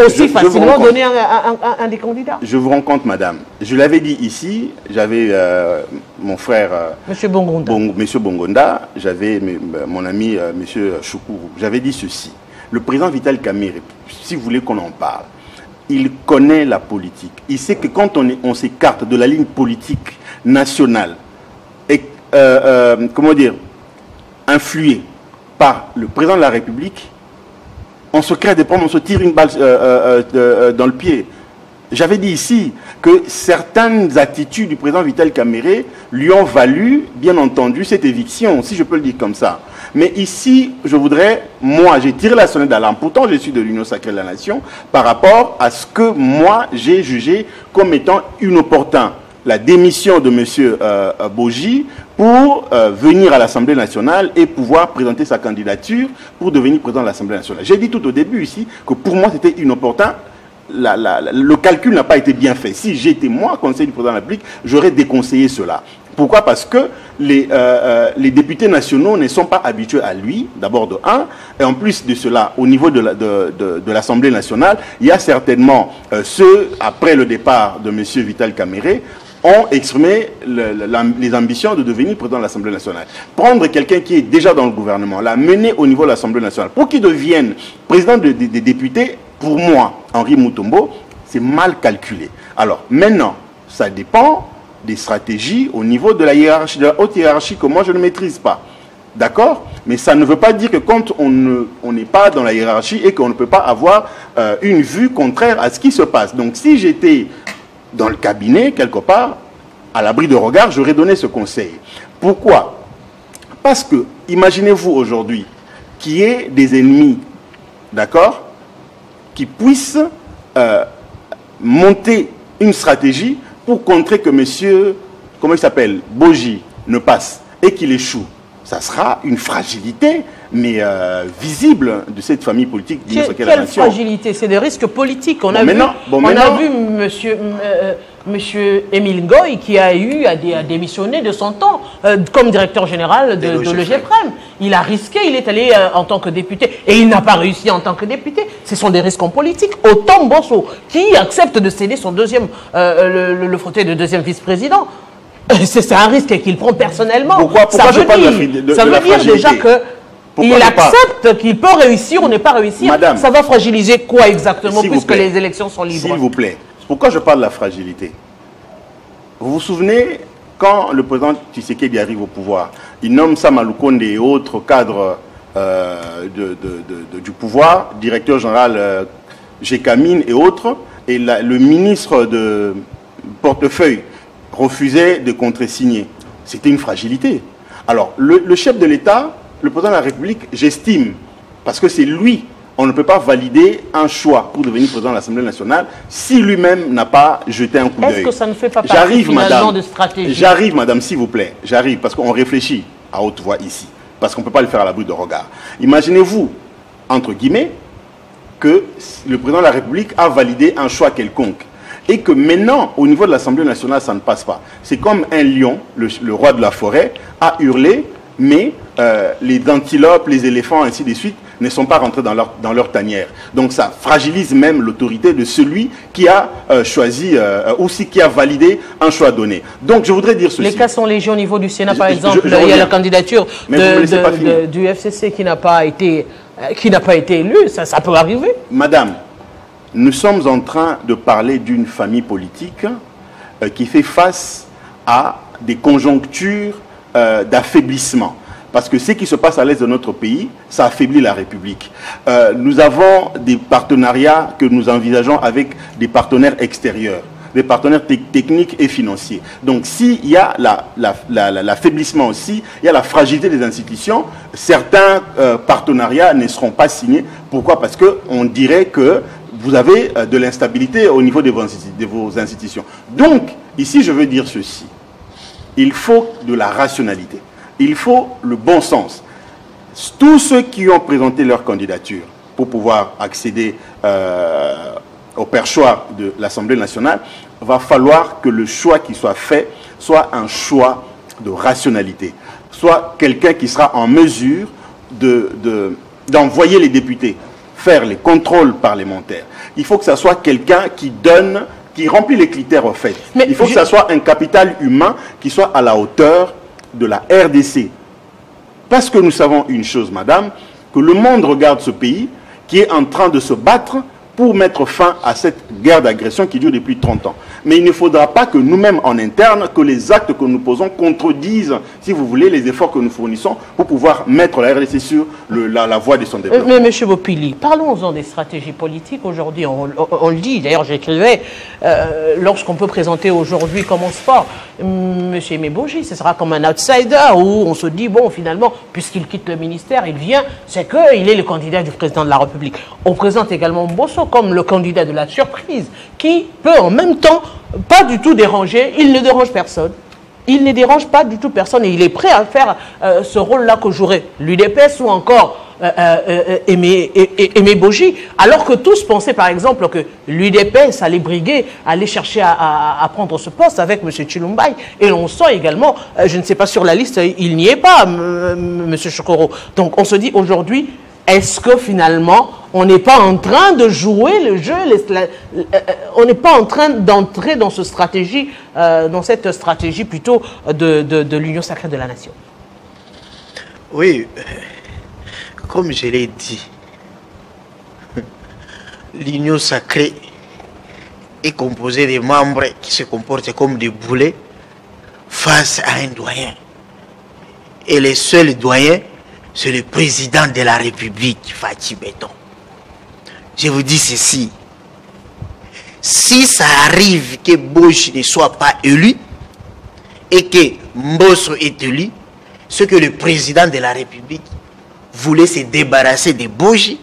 aussi facilement donner un des candidats? Je vous rends compte, madame. Je l'avais dit ici, j'avais mon frère... Monsieur Bongonda. Monsieur Bongonda, j'avais mon ami Monsieur Choukourou. J'avais dit ceci. Le président Vital Kamerhe, si vous voulez qu'on en parle, il connaît la politique. Il sait que quand on s'écarte de la ligne politique nationale et, comment dire, influé par le président de la République, on se crée des problèmes, on se tire une balle dans le pied. J'avais dit ici que certaines attitudes du président Vital Kamerhe lui ont valu, bien entendu, cette éviction, si je peux le dire comme ça. Mais ici, je voudrais, moi, j'ai tiré la sonnette d'alarme, pourtant je suis de l'Union sacrée de la nation, par rapport à ce que moi, j'ai jugé comme étant inopportun. La démission de M. Boji pour venir à l'Assemblée nationale et pouvoir présenter sa candidature pour devenir président de l'Assemblée nationale. J'ai dit tout au début ici que pour moi c'était inopportun. Le calcul n'a pas été bien fait. Si j'étais moi, conseiller du président de la République, j'aurais déconseillé cela. Pourquoi? Parce que les députés nationaux ne sont pas habitués à lui, d'abord de un, et en plus de cela, au niveau de l'Assemblée nationale, il y a certainement ceux, après le départ de M. Vital Kamerhe, ont exprimé les ambitions de devenir président de l'Assemblée nationale. Prendre quelqu'un qui est déjà dans le gouvernement, l'amener au niveau de l'Assemblée nationale, pour qu'il devienne président des députés, pour moi, Henri Mutombo, c'est mal calculé. Alors, maintenant, ça dépend des stratégies au niveau de la hiérarchie, de la haute hiérarchie que moi je ne maîtrise pas. D'accord? Mais ça ne veut pas dire que quand on n'est pas dans la hiérarchie et qu'on ne peut pas avoir une vue contraire à ce qui se passe. Donc, si j'étais dans le cabinet, quelque part, à l'abri de regard, j'aurais donné ce conseil. Pourquoi? Parce que, imaginez-vous aujourd'hui, qu'il y ait des ennemis, d'accord, qui puissent monter une stratégie pour contrer que monsieur, comment il s'appelle, Boji, ne passe et qu'il échoue. Ça sera une fragilité, mais visible de cette famille politique. Quelle fragilité? C'est des risques politiques. On a vu monsieur Émile Ngoy qui a eu à démissionner de son temps comme directeur général de l'EGPREM. Il a risqué, il est allé en tant que député et il n'a pas réussi en tant que député. Ce sont des risques en politique. Autant Bosso qui accepte de céder son le fauteuil de deuxième vice-président. C'est un risque qu'il prend personnellement. Pourquoi ça veut dire déjà que il accepte qu'il peut réussir ou ne pas réussir. Madame, ça va fragiliser quoi exactement puisque les élections sont libres? S'il vous plaît. Pourquoi je parle de la fragilité? Vous vous souvenez, quand le président Tshisekedi arrive au pouvoir, il nomme Sama Lukonde et autres cadres du pouvoir, directeur général Gécamine et autres, et le ministre de portefeuille refusait de contresigner. C'était une fragilité. Alors, le chef de l'État, le président de la République, j'estime, parce que c'est lui, on ne peut pas valider un choix pour devenir président de l'Assemblée nationale si lui-même n'a pas jeté un coup d'œil. Est-ce que ça ne fait pas partie finalement de stratégie? J'arrive, madame, s'il vous plaît. J'arrive, parce qu'on réfléchit à haute voix ici. Parce qu'on ne peut pas le faire à l'abri de regard. Imaginez-vous, entre guillemets, que le président de la République a validé un choix quelconque. Et que maintenant, au niveau de l'Assemblée nationale, ça ne passe pas. C'est comme un lion, le roi de la forêt, a hurlé, mais les antilopes, les éléphants, ainsi de suite, ne sont pas rentrés dans leur tanière. Donc ça fragilise même l'autorité de celui qui a choisi, aussi qui a validé un choix donné. Donc je voudrais dire ceci. Les cas sont légers au niveau du Sénat, par exemple. Il y a la candidature du FCC qui n'a pas été élue. Ça peut arriver. Madame, nous sommes en train de parler d'une famille politique qui fait face à des conjonctures d'affaiblissement. Parce que ce qui se passe à l'est de notre pays, ça affaiblit la République. Nous avons des partenariats que nous envisageons avec des partenaires extérieurs, des partenaires techniques et financiers. Donc s'il y a l'affaiblissement aussi, il y a la fragilité des institutions, certains partenariats ne seront pas signés. Pourquoi? Parce qu'on dirait que vous avez de l'instabilité au niveau de vos institutions. Donc, ici, je veux dire ceci. Il faut de la rationalité. Il faut le bon sens. Tous ceux qui ont présenté leur candidature pour pouvoir accéder au perchoir de l'Assemblée nationale, va falloir que le choix qui soit fait soit un choix de rationalité. Soit quelqu'un qui sera en mesure d'envoyer les députés faire les contrôles parlementaires. Il faut que ça soit quelqu'un qui remplit les critères au fait. Mais il faut que ça soit un capital humain qui soit à la hauteur de la RDC. Parce que nous savons une chose, madame, que le monde regarde ce pays qui est en train de se battre pour mettre fin à cette guerre d'agression qui dure depuis 30 ans. Mais il ne faudra pas que nous-mêmes en interne, que les actes que nous posons contredisent, si vous voulez, les efforts que nous fournissons pour pouvoir mettre la RDC sur la voie de son développement. Mais M. Bopili, parlons-en des stratégies politiques. Aujourd'hui, on le dit, d'ailleurs j'écrivais, lorsqu'on peut présenter aujourd'hui comme on se porte, M. Meboji, ce sera comme un outsider où on se dit, bon, finalement, puisqu'il quitte le ministère, il vient, c'est qu'il est le candidat du président de la République. On présente également Mbosso comme le candidat de la surprise, qui peut en même temps pas du tout déranger, il ne dérange personne. Il ne dérange pas du tout personne et il est prêt à faire ce rôle-là que jouerait l'UDPS ou encore Aimé Boji, alors que tous pensaient par exemple que l'UDPS allait briguer, allait chercher à prendre ce poste avec M. Chilumbaï. Et on sent également, je ne sais pas sur la liste, il n'y est pas, M. Chokoro. Donc on se dit aujourd'hui, est-ce que finalement, on n'est pas en train de jouer le jeu, on n'est pas en train d'entrer dans cette stratégie plutôt de l'union sacrée de la nation? Oui, comme je l'ai dit, l'union sacrée est composée de membres qui se comportent comme des boulets face à un doyen. Et le seul doyen, c'est le président de la République, Fatou Béton. Je vous dis ceci. Si ça arrive que Boji ne soit pas élu et que Mbosso est élu, ce que le président de la République voulait se débarrasser de Boji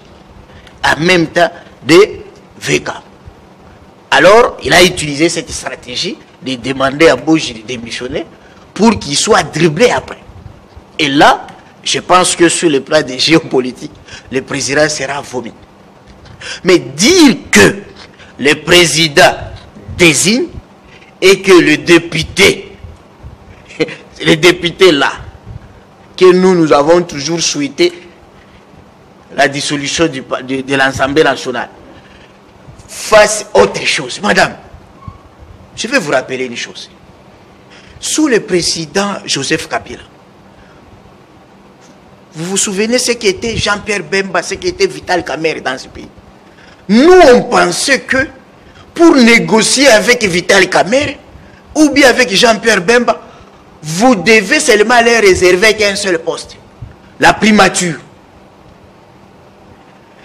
en même temps de Veka. Alors, il a utilisé cette stratégie de demander à Boji de démissionner pour qu'il soit dribblé après. Et là, je pense que sur le plan des géopolitiques, le président sera vomi. Mais dire que le président désigne et que le député là, que nous avons toujours souhaité la dissolution de l'Assemblée nationale, fasse autre chose. Madame, je vais vous rappeler une chose. Sous le président Joseph Kabila, vous vous souvenez ce qu'était Jean-Pierre Bemba, ce qu'était Vital Kamerhe dans ce pays? Nous, on pensait que pour négocier avec Vital Kamerhe ou bien avec Jean-Pierre Bemba, vous devez seulement leur réserver qu'un seul poste, la primature.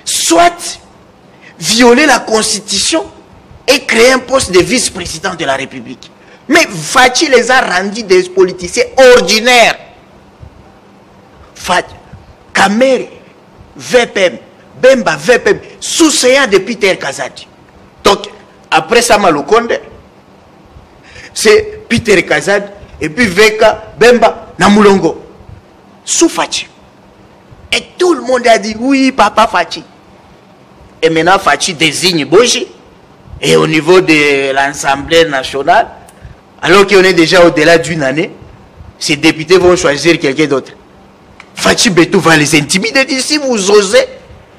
Soit violer la Constitution et créer un poste de vice-président de la République. Mais Fatou les a rendus des politiciens ordinaires. Kamerhe, VPM, Bemba VPM, sous-séant de Peter Kazadi. Donc, après Sama Lukonde, c'est Peter Kazadi, et puis Veka, Bemba, Namulongo. Sous Fachi. Et tout le monde a dit oui, papa Fachi. Et maintenant, Fachi désigne Boji. Et au niveau de l'Assemblée nationale, alors qu'on est déjà au-delà d'une année, ces députés vont choisir quelqu'un d'autre. Fachi Betou va les intimider. Il dit si vous osez,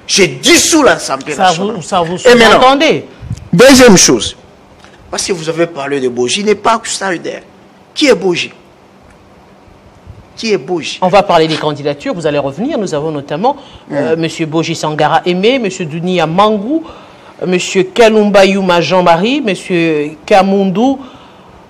j'ai dissous l'Assemblée nationale. Ça vous Et maintenant, entendez? deuxième chose, parce que vous avez parlé de Boji, il n'est pas solidaire. Qui est Boji? Qui est Boji? On va parler des candidatures, vous allez revenir. Nous avons notamment M. Boji Sangara Aimé, M. Dunia Mangou, M. Kalumba Yuma Jean-Marie, M. Kamundou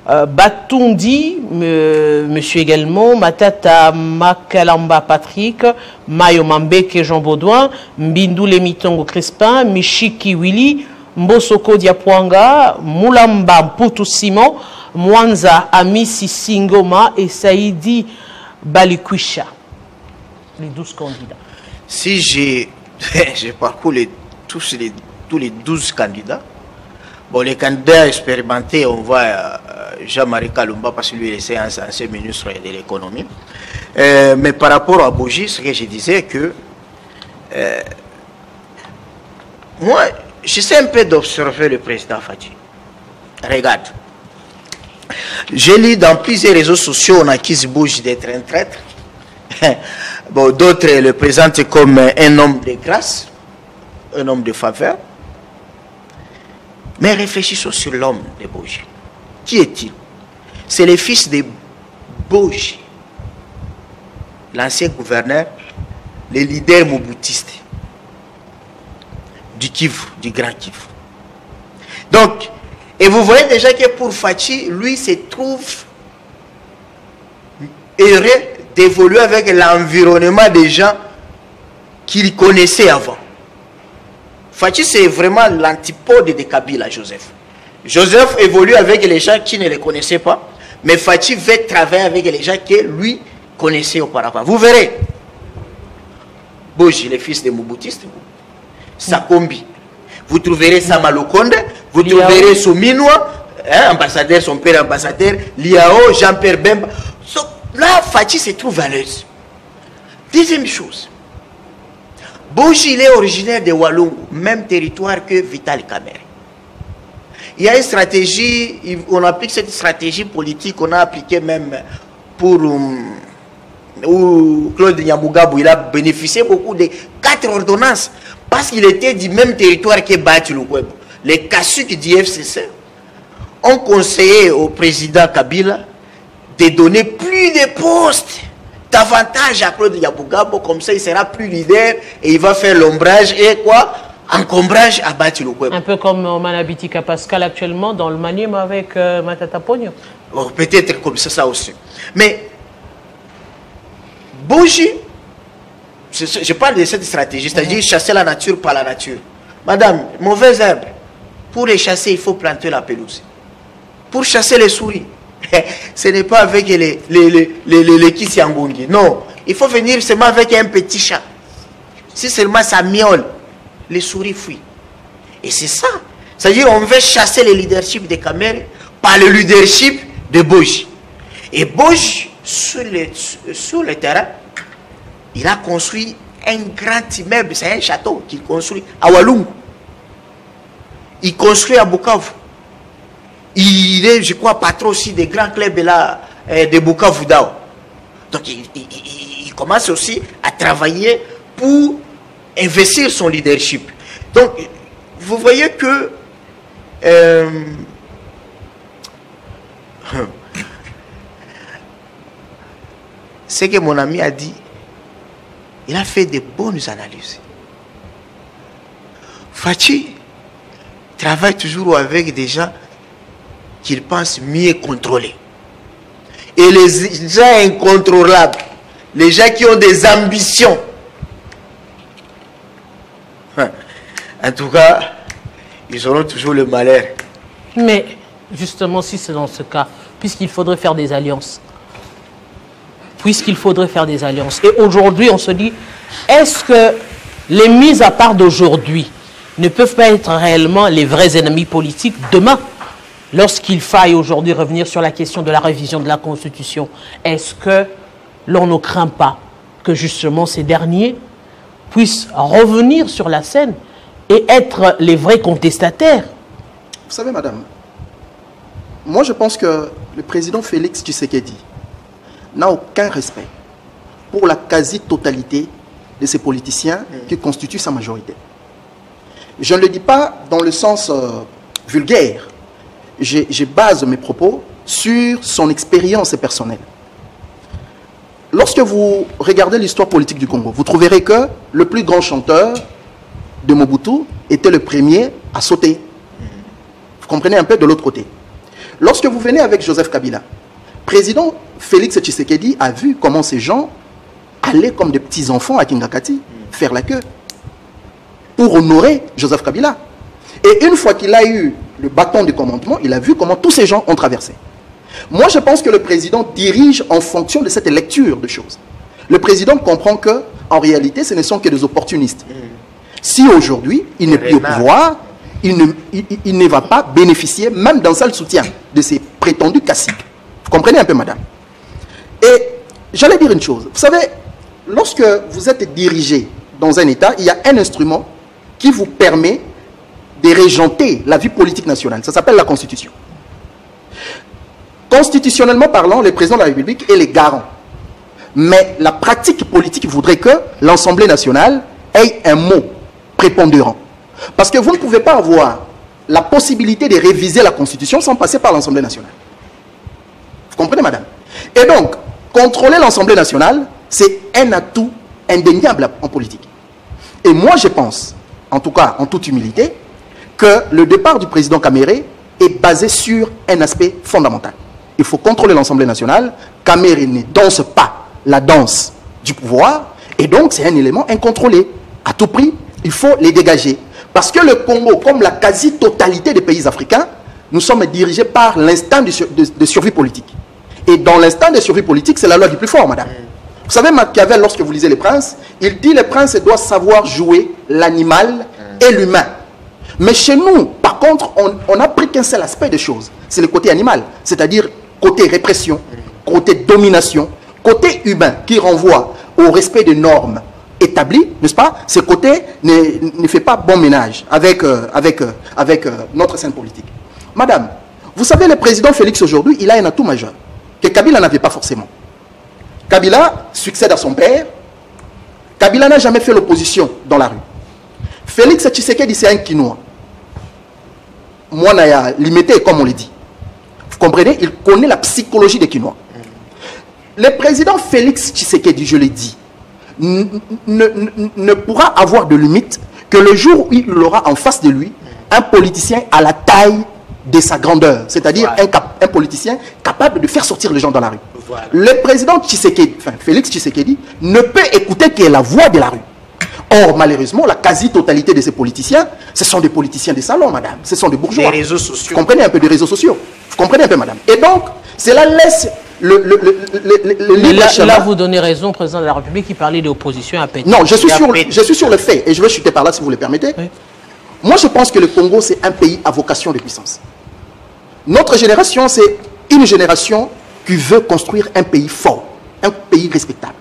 Batundi, M. également Matata Makalamba Patrick, Mayo Mambeke Jean Baudouin, Mbindou Lemitongo Crispin, Michiki Willy, Mbosoko Diapwanga, Moulamba Mputu Simon, Mwanza Amisi Singoma et Saïdi Balikwisha. Les 12 candidats. Si j'ai parcours tous les 12 candidats, bon, les candidats expérimentés, on voit Jean-Marie Kalumba parce que lui est ancien ministre de l'économie. Mais par rapport à Boji, ce que je disais que moi, j'essaie un peu d'observer le président Fachi. Regarde. J'ai lu dans plusieurs réseaux sociaux, on accuse Boji d'être un traître. Bon, d'autres le présentent comme un homme de grâce, un homme de faveur. Mais réfléchissons sur l'homme de Boji. Qui est-il? C'est le fils de Boji, l'ancien gouverneur, le leader moboutiste du Kivu, du Grand Kivu. Donc, et vous voyez déjà que pour Fachi, lui se trouve heureux d'évoluer avec l'environnement des gens qu'il connaissait avant. Fachi, c'est vraiment l'antipode de Kabila, Joseph. Joseph évolue avec les gens qui ne le connaissaient pas, mais Fachi veut travailler avec les gens que lui connaissait auparavant. Vous verrez, Boji, le fils de Moboutiste, Sakombi, vous trouverez Samalokonde, vous trouverez Souminoua, ambassadeur, son père ambassadeur, Liao, Jean-Pierre Bemba. Là, Fachi se trouve à l'aise. Deuxième chose, Boji, il est originaire de Walungu, même territoire que Vital Kamerhe. Il y a une stratégie, on applique cette stratégie politique, on a appliqué même pour Claude Nyamugabou, il a bénéficié beaucoup de 4 ordonnances, parce qu'il était du même territoire que Bati Lukwebo. Les Kassuki du FCC ont conseillé au président Kabila de donner plus de postes, davantage à Claude Nyamugabou, comme ça il sera plus leader et il va faire l'ombrage et quoi? Encombrage à Bati Lukwebo. Un peu comme Manabitika Pascal actuellement dans le Maniema avec Matata Pogno. Oh, peut-être comme ça aussi. Mais Boji, je parle de cette stratégie, c'est-à-dire chasser la nature par la nature. Madame, mauvaises herbes, pour les chasser, il faut planter la pelouse. Pour chasser les souris, ce n'est pas avec les Kisiangongi. Non, il faut venir seulement avec un petit chat. Si seulement ça miaule, les souris fuient. Et c'est ça. C'est-à-dire on veut chasser le leadership de Kamerhe par le leadership de Boji. Et Boji, sur le terrain, il a construit un grand immeuble, c'est un château qu'il construit à Walungu. Il construit à Bukavu. Il est, je crois, patron aussi des grands clubs là, de Bukavu Dao. Donc il commence aussi à travailler pour investir son leadership. Donc, vous voyez que ce que mon ami a dit, il a fait de bonnes analyses. Fachi travaille toujours avec des gens qu'il pense mieux contrôler. Et les gens incontrôlables, les gens qui ont des ambitions, en tout cas, ils auront toujours le malheur. Mais, justement, si c'est dans ce cas, puisqu'il faudrait faire des alliances, et aujourd'hui, on se dit, est-ce que les mises à part d'aujourd'hui ne peuvent pas être réellement les vrais ennemis politiques demain. Lorsqu'il faille aujourd'hui revenir sur la question de la révision de la Constitution, est-ce que l'on ne craint pas que justement ces derniers puissent revenir sur la scène et être les vrais contestataires? Vous savez, madame, moi je pense que le président Félix Tshisekedi n'a aucun respect pour la quasi-totalité de ces politiciens qui constituent sa majorité. Je ne le dis pas dans le sens vulgaire. Je base mes propos sur son expérience personnelle. Lorsque vous regardez l'histoire politique du Congo, vous trouverez que le plus grand chanteur de Mobutu était le premier à sauter. Vous comprenez un peu de l'autre côté. Lorsque vous venez avec Joseph Kabila, président Félix Tshisekedi a vu comment ces gens allaient comme des petits-enfants à Kingakati faire la queue pour honorer Joseph Kabila. Et une fois qu'il a eu le bâton de commandement, il a vu comment tous ces gens ont traversé. Moi, je pense que le président dirige en fonction de cette lecture de choses. Le président comprend que, en réalité, ce ne sont que des opportunistes. Si aujourd'hui, il n'est plus au pouvoir, il ne va pas bénéficier, même d'un seul soutien, de ces prétendus caciques. Vous comprenez un peu, madame? Et j'allais dire une chose. Vous savez, lorsque vous êtes dirigé dans un État, il y a un instrument qui vous permet de régenter la vie politique nationale. Ça s'appelle la Constitution. Constitutionnellement parlant, le président de la République est le garant. Mais la pratique politique voudrait que l'Assemblée nationale ait un mot prépondérant. Parce que vous ne pouvez pas avoir la possibilité de réviser la Constitution sans passer par l'Assemblée nationale. Vous comprenez, madame? Et donc, contrôler l'Assemblée nationale, c'est un atout indéniable en politique. Et moi, je pense, en tout cas, en toute humilité, que le départ du président Kamere est basé sur un aspect fondamental. Il faut contrôler l'Assemblée nationale. Kamere ne danse pas la danse du pouvoir. Et donc, c'est un élément incontrôlé. À tout prix, il faut les dégager. Parce que le Congo, comme la quasi-totalité des pays africains, nous sommes dirigés par l'instinct de survie politique. Et dans l'instinct de survie politique, c'est la loi du plus fort, madame. Vous savez, Machiavel, lorsque vous lisez Les Princes, il dit que le prince doit savoir jouer l'animal et l'humain. Mais chez nous, par contre, on n'a pris qu'un seul aspect des choses. C'est le côté animal, c'est-à-dire côté répression, côté domination, côté humain qui renvoie au respect des normes établies, n'est-ce pas? Ce côté ne fait pas bon ménage avec notre scène politique. Madame, vous savez, le président Félix aujourd'hui, il a un atout majeur que Kabila n'avait pas forcément. Kabila succède à son père. Kabila n'a jamais fait l'opposition dans la rue. Félix Tshisekedi, c'est un Quinois. Moi, Naya, limité, comme on le dit. Vous comprenez? Il connaît la psychologie des Quinois. Le président Félix Tshisekedi, je l'ai dit, ne pourra avoir de limite que le jour où il aura en face de lui un politicien à la taille de sa grandeur, c'est-à-dire un politicien capable de faire sortir les gens dans la rue. Voilà. Le président Tshisekedi, Félix Tshisekedi, ne peut écouter que la voix de la rue. Or, malheureusement, la quasi-totalité de ces politiciens, ce sont des politiciens de salon, madame. Ce sont des bourgeois. Des réseaux sociaux. Vous comprenez un peu des réseaux sociaux. Vous comprenez un peu, madame. Et donc, cela laisse le libre chemin. Là, vous donnez raison, président de la République, qui parlait d'opposition à Pétain. Non, je suis sur le fait, et je vais chuter par là, si vous le permettez. Oui. Moi, je pense que le Congo, c'est un pays à vocation de puissance. Notre génération, c'est une génération qui veut construire un pays fort, un pays respectable.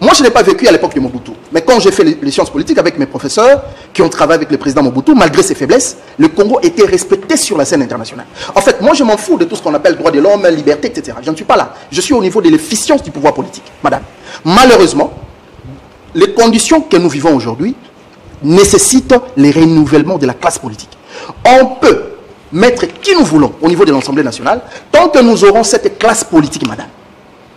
Moi, je n'ai pas vécu à l'époque de Mobutu. Mais quand j'ai fait les sciences politiques avec mes professeurs qui ont travaillé avec le président Mobutu, malgré ses faiblesses, le Congo était respecté sur la scène internationale. En fait, moi, je m'en fous de tout ce qu'on appelle droits de l'homme, liberté, etc. Je ne suis pas là. Je suis au niveau de l'efficience du pouvoir politique, madame. Malheureusement, les conditions que nous vivons aujourd'hui nécessitent les renouvellements de la classe politique. On peut mettre qui nous voulons au niveau de l'Assemblée nationale, tant que nous aurons cette classe politique, madame,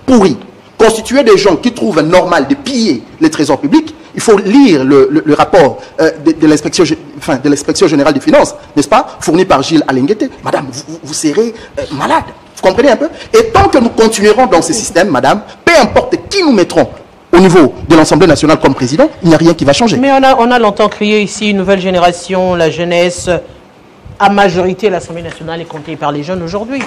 pourrie, constituer des gens qui trouvent normal de piller les trésors publics. Il faut lire le rapport de l'inspection générale des finances, n'est-ce pas, fourni par Gilles Alenguete. Madame, vous serez malade. Vous comprenez un peu? Et tant que nous continuerons dans ce système, madame, peu importe qui nous mettrons au niveau de l'Assemblée nationale comme président, il n'y a rien qui va changer. Mais on a longtemps crié ici une nouvelle génération, la jeunesse. À majorité, l'Assemblée nationale est comptée par les jeunes aujourd'hui.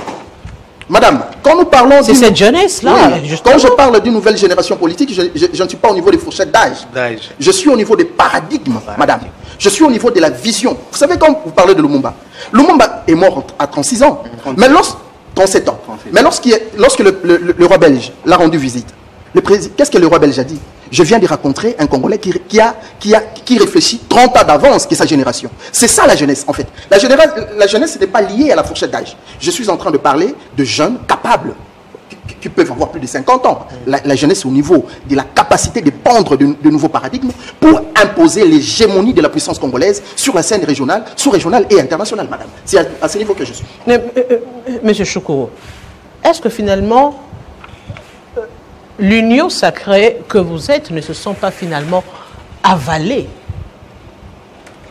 Madame, quand nous parlons... C'est cette jeunesse-là. Oui, quand je parle d'une nouvelle génération politique, je ne suis pas au niveau des fourchettes d'âge. Je suis au niveau des paradigmes, madame. Je suis au niveau de la vision. Vous savez, quand vous parlez de Lumumba, Lumumba est mort à 36 ans. 37. Mais 37 ans. 37. Mais lorsque le roi belge l'a rendu visite, qu'est-ce que le roi belge a dit? Je viens de rencontrer un Congolais qui réfléchit 30 ans d'avance que sa génération. C'est ça la jeunesse, en fait. La jeunesse, ce n'est pas lié à la fourchette d'âge. Je suis en train de parler de jeunes capables, qui peuvent avoir plus de 50 ans. La jeunesse au niveau de la capacité de pondre de nouveaux paradigmes pour imposer l'hégémonie de la puissance congolaise sur la scène régionale, sous-régionale et internationale, madame. C'est à ce niveau que je suis. Monsieur Chokoro, est-ce que finalement... l'union sacrée que vous êtes ne se sont pas finalement avalés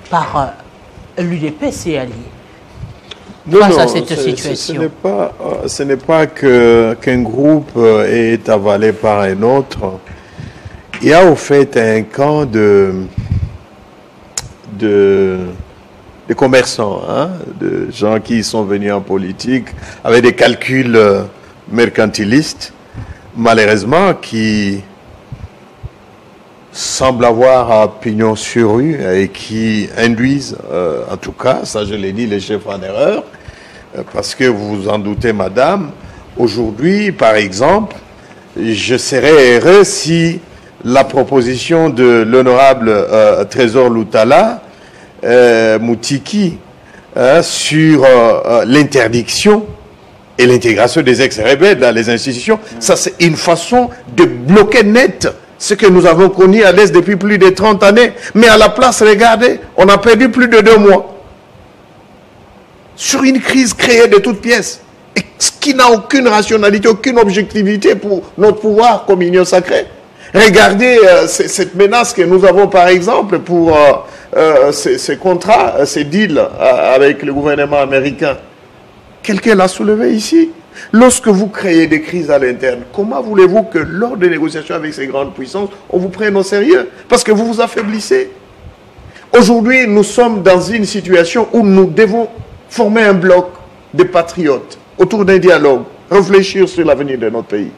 par l'UDPS et alliés face à cette situation? Ce n'est pas qu'un groupe est avalé par un autre. Il y a au fait un camp de commerçants, hein, de gens qui sont venus en politique avec des calculs mercantilistes, malheureusement, qui semblent avoir pignon sur rue et qui induisent, en tout cas, ça je l'ai dit, les chefs en erreur, parce que vous vous en doutez, madame, aujourd'hui, par exemple, je serais heureux si la proposition de l'honorable Trésor Lutala Moutiki sur l'interdiction et l'intégration des ex-rebelles dans les institutions, ça c'est une façon de bloquer net ce que nous avons connu à l'Est depuis plus de 30 années. Mais à la place, regardez, on a perdu plus de 2 mois sur une crise créée de toutes pièces, et qui n'a aucune rationalité, aucune objectivité pour notre pouvoir comme union sacrée. Regardez cette menace que nous avons par exemple pour ces contrats, ces deals avec le gouvernement américain. Quelqu'un l'a soulevé ici. Lorsque vous créez des crises à l'interne, comment voulez-vous que lors des négociations avec ces grandes puissances, on vous prenne au sérieux? Parce que vous vous affaiblissez. Aujourd'hui, nous sommes dans une situation où nous devons former un bloc de patriotes autour d'un dialogue, réfléchir sur l'avenir de notre pays.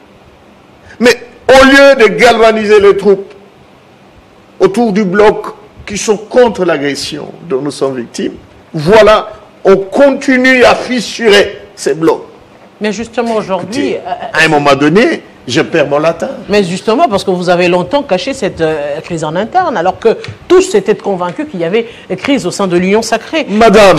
Mais au lieu de galvaniser les troupes autour du bloc qui sont contre l'agression dont nous sommes victimes, voilà, on continue à fissurer ces blocs. Mais justement aujourd'hui... À un moment donné, je perds mon latin. Mais justement, parce que vous avez longtemps caché cette crise en interne, alors que tous étaient convaincus qu'il y avait une crise au sein de l'Union sacrée. Madame,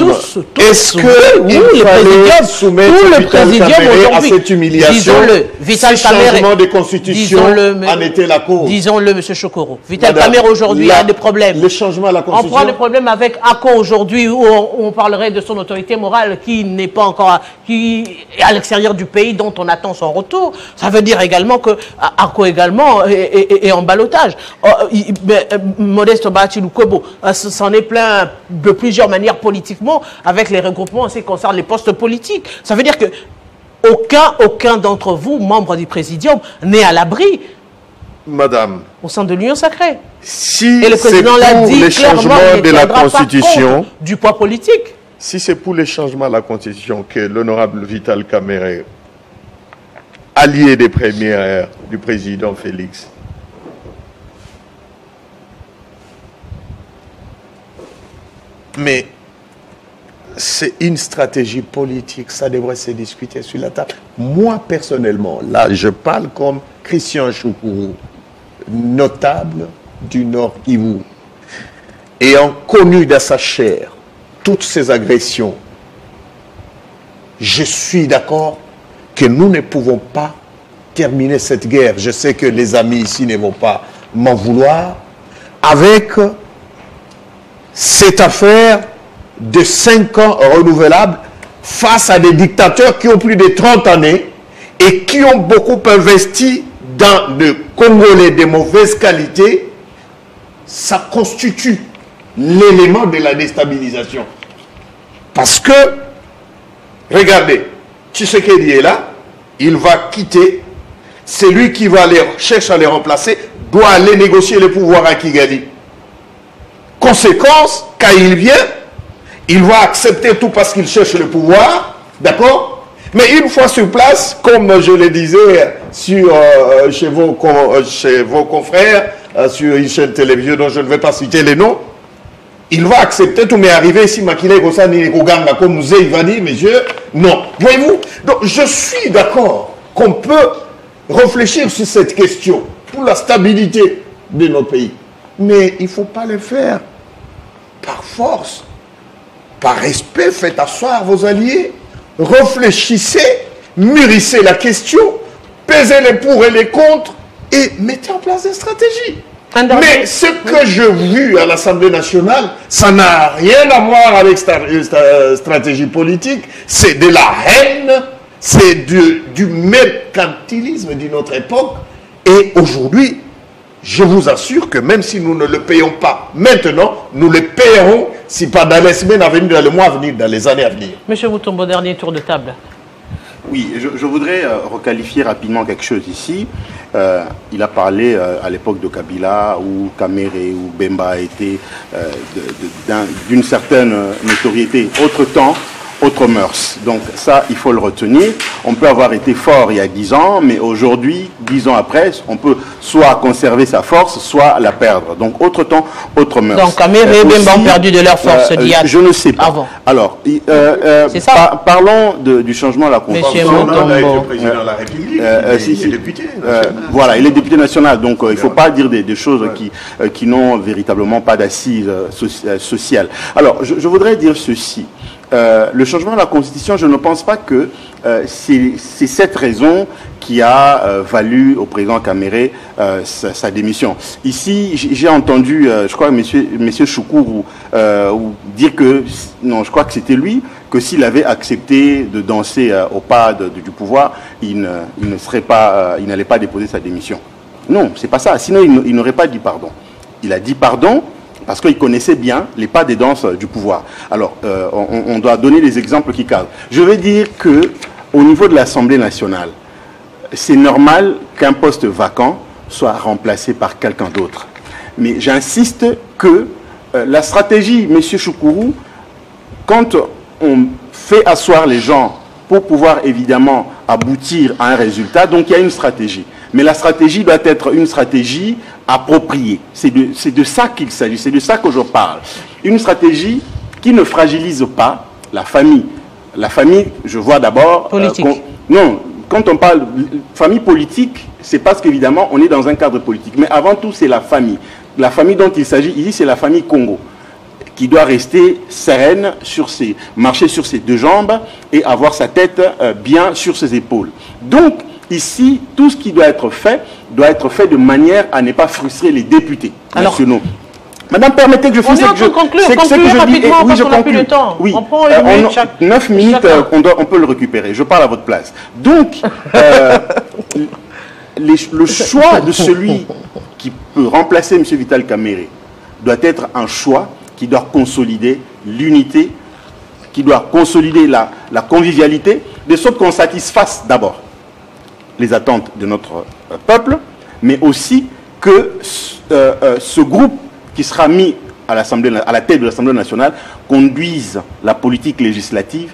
est-ce que il fallait soumettre Vital Kamerhe à cette humiliation? Disons-le, Vital Kamerhe, changement de constitution en était la cause. Disons-le, M. Chokoro. Vital Kamerhe aujourd'hui a des problèmes. Le changement à la constitution. On prend des problèmes avec ACO aujourd'hui, où on parlerait de son autorité morale qui n'est pas encore, qui est à l'extérieur du pays, dont on attend son retour. Ça veut dire également que ACO également est en ballottage. Modeste Bahati Lukwebo s'en est plein de plusieurs manières politiquement avec les regroupements en ce qui concerne les postes politiques. Ça veut dire que aucun d'entre vous, membres du Présidium, n'est à l'abri. Madame, au sein de l'Union sacrée. Si et le président l'a dit clairement, de la Constitution, du poids politique. Si c'est pour les changements de la Constitution que l'honorable Vital Kamerhe, allié des premières du président Félix, mais c'est une stratégie politique, ça devrait se discuter sur la table. Moi, personnellement, là, je parle comme Christian Choukourou, notable du Nord Kivu, ayant connu dans sa chair toutes ces agressions. Je suis d'accord que nous ne pouvons pas terminer cette guerre. Je sais que les amis ici ne vont pas m'en vouloir, avec cette affaire de 5 ans renouvelables face à des dictateurs qui ont plus de 30 années et qui ont beaucoup investi dans le Congolais de mauvaise qualité. Ça constitue l'élément de la déstabilisation. Parce que, regardez, Tshisekedi est là, il va quitter, celui qui va chercher à les remplacer doit aller négocier le pouvoir à Kigali. Conséquence, quand il vient, il va accepter tout parce qu'il cherche le pouvoir, d'accord? Mais une fois sur place, comme je le disais chez vos confrères, sur une chaîne télévision dont je ne vais pas citer les noms, il va accepter tout, mais arriver ici, maquiller comme ça, comme nous il va dire, monsieur, non. Voyez-vous? Donc, je suis d'accord qu'on peut réfléchir sur cette question pour la stabilité de nos pays. Mais il ne faut pas le faire par force, par respect. Faites asseoir vos alliés, réfléchissez, mûrissez la question, pesez les pour et les contre et mettez en place des stratégies. Mais ce que j'ai vu à l'Assemblée nationale, ça n'a rien à voir avec stratégie politique, c'est de la haine, c'est du mercantilisme de notre époque. Et aujourd'hui, je vous assure que même si nous ne le payons pas maintenant, nous le payerons, si pas dans les semaines à venir, dans les mois à venir, dans les années à venir. Monsieur Moutombo, dernier tour de table. Oui, je voudrais requalifier rapidement quelque chose ici. Il a parlé à l'époque de Kabila, où Kamere ou Bemba étaient d'une certaine notoriété. Autre temps, autre mœurs. Donc ça, il faut le retenir. On peut avoir été fort il y a 10 ans, mais aujourd'hui, 10 ans après, on peut soit conserver sa force, soit la perdre. Donc autre temps, autre mœurs. Donc Kamere et Bemba ont perdu de leur force je ne sais pas. Avant. Alors, parlons du changement de la Constitution. Monsieur Moutombo. Il est président de la République, il est député. Voilà, il est député national, donc il ne faut pas dire des choses qui n'ont véritablement pas d'assises sociales. Alors, je voudrais dire ceci. Le changement de la Constitution, je ne pense pas que c'est cette raison qui a valu au président Kamere sa démission. Ici, j'ai entendu, je crois, M. Choukourou dire que, non, je crois que c'était lui, que s'il avait accepté de danser au pas du pouvoir, il n'allait pas déposer sa démission. Non, c'est pas ça. Sinon, il n'aurait pas dit pardon. Il a dit pardon parce qu'il connaissait bien les pas des danses du pouvoir. Alors, on doit donner des exemples qui cadrent. Je vais dire qu'au niveau de l'Assemblée nationale, c'est normal qu'un poste vacant soit remplacé par quelqu'un d'autre. Mais j'insiste que la stratégie, M. Choukourou, quand on fait asseoir les gens pour pouvoir évidemment aboutir à un résultat, donc il y a une stratégie. Mais la stratégie doit être une stratégie appropriée. C'est de ça qu'il s'agit, c'est de ça que je parle. Une stratégie qui ne fragilise pas la famille. La famille, je vois d'abord... Politique. Non, quand on parle de famille politique, c'est parce qu'évidemment, on est dans un cadre politique. Mais avant tout, c'est la famille. La famille dont il s'agit ici, c'est la famille Congo, qui doit rester sereine, marcher sur ses deux jambes et avoir sa tête bien sur ses épaules. Donc, ici, tout ce qui doit être fait de manière à ne pas frustrer les députés nationaux. Madame, permettez que je fasse ce que je dis. Oui, je conclue. Oui, on prend 9 minutes, on peut le récupérer. Je parle à votre place. Donc, le choix de celui qui peut remplacer M. Vital Kamerhe doit être un choix qui doit consolider l'unité, qui doit consolider la convivialité, de sorte qu'on satisfasse d'abord les attentes de notre peuple, mais aussi que ce groupe qui sera mis à la tête de l'Assemblée nationale conduise la politique législative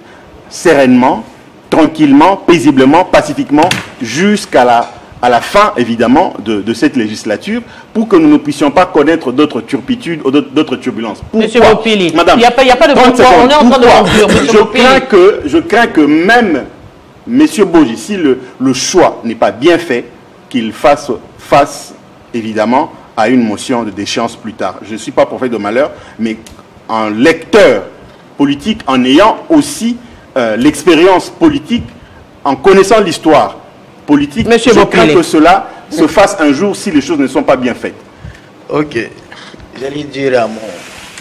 sereinement, tranquillement, paisiblement, pacifiquement, jusqu'à la fin, évidemment, de cette législature, pour que nous ne puissions pas connaître d'autres turpitudes ou d'autres turbulences. Monsieur Bopili, Madame, il n'y a pas de pourquoi, on est en train de conclure. Je crains que même M. Boji, si le choix n'est pas bien fait, qu'il fasse face, évidemment, à une motion de déchéance plus tard. Je ne suis pas prophète de malheur, mais un lecteur politique, en ayant aussi l'expérience politique, en connaissant l'histoire politique, je crains que cela se fasse un jour si les choses ne sont pas bien faites. Ok. J'allais dire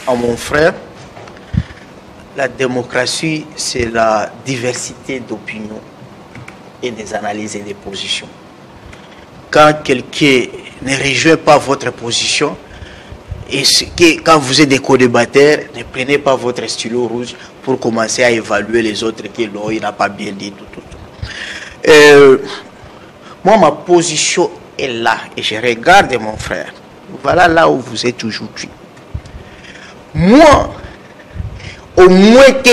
à mon frère, la démocratie, c'est la diversité d'opinions et des analyses et des positions. Quand quelqu'un ne rejoint pas votre position, et quand vous êtes des co-débatteurs, ne prenez pas votre stylo rouge pour commencer à évaluer les autres qui l'ont, il n'a pas bien dit, tout. Moi, ma position est là, et je regarde mon frère. Voilà là où vous êtes aujourd'hui. Moi, au moins que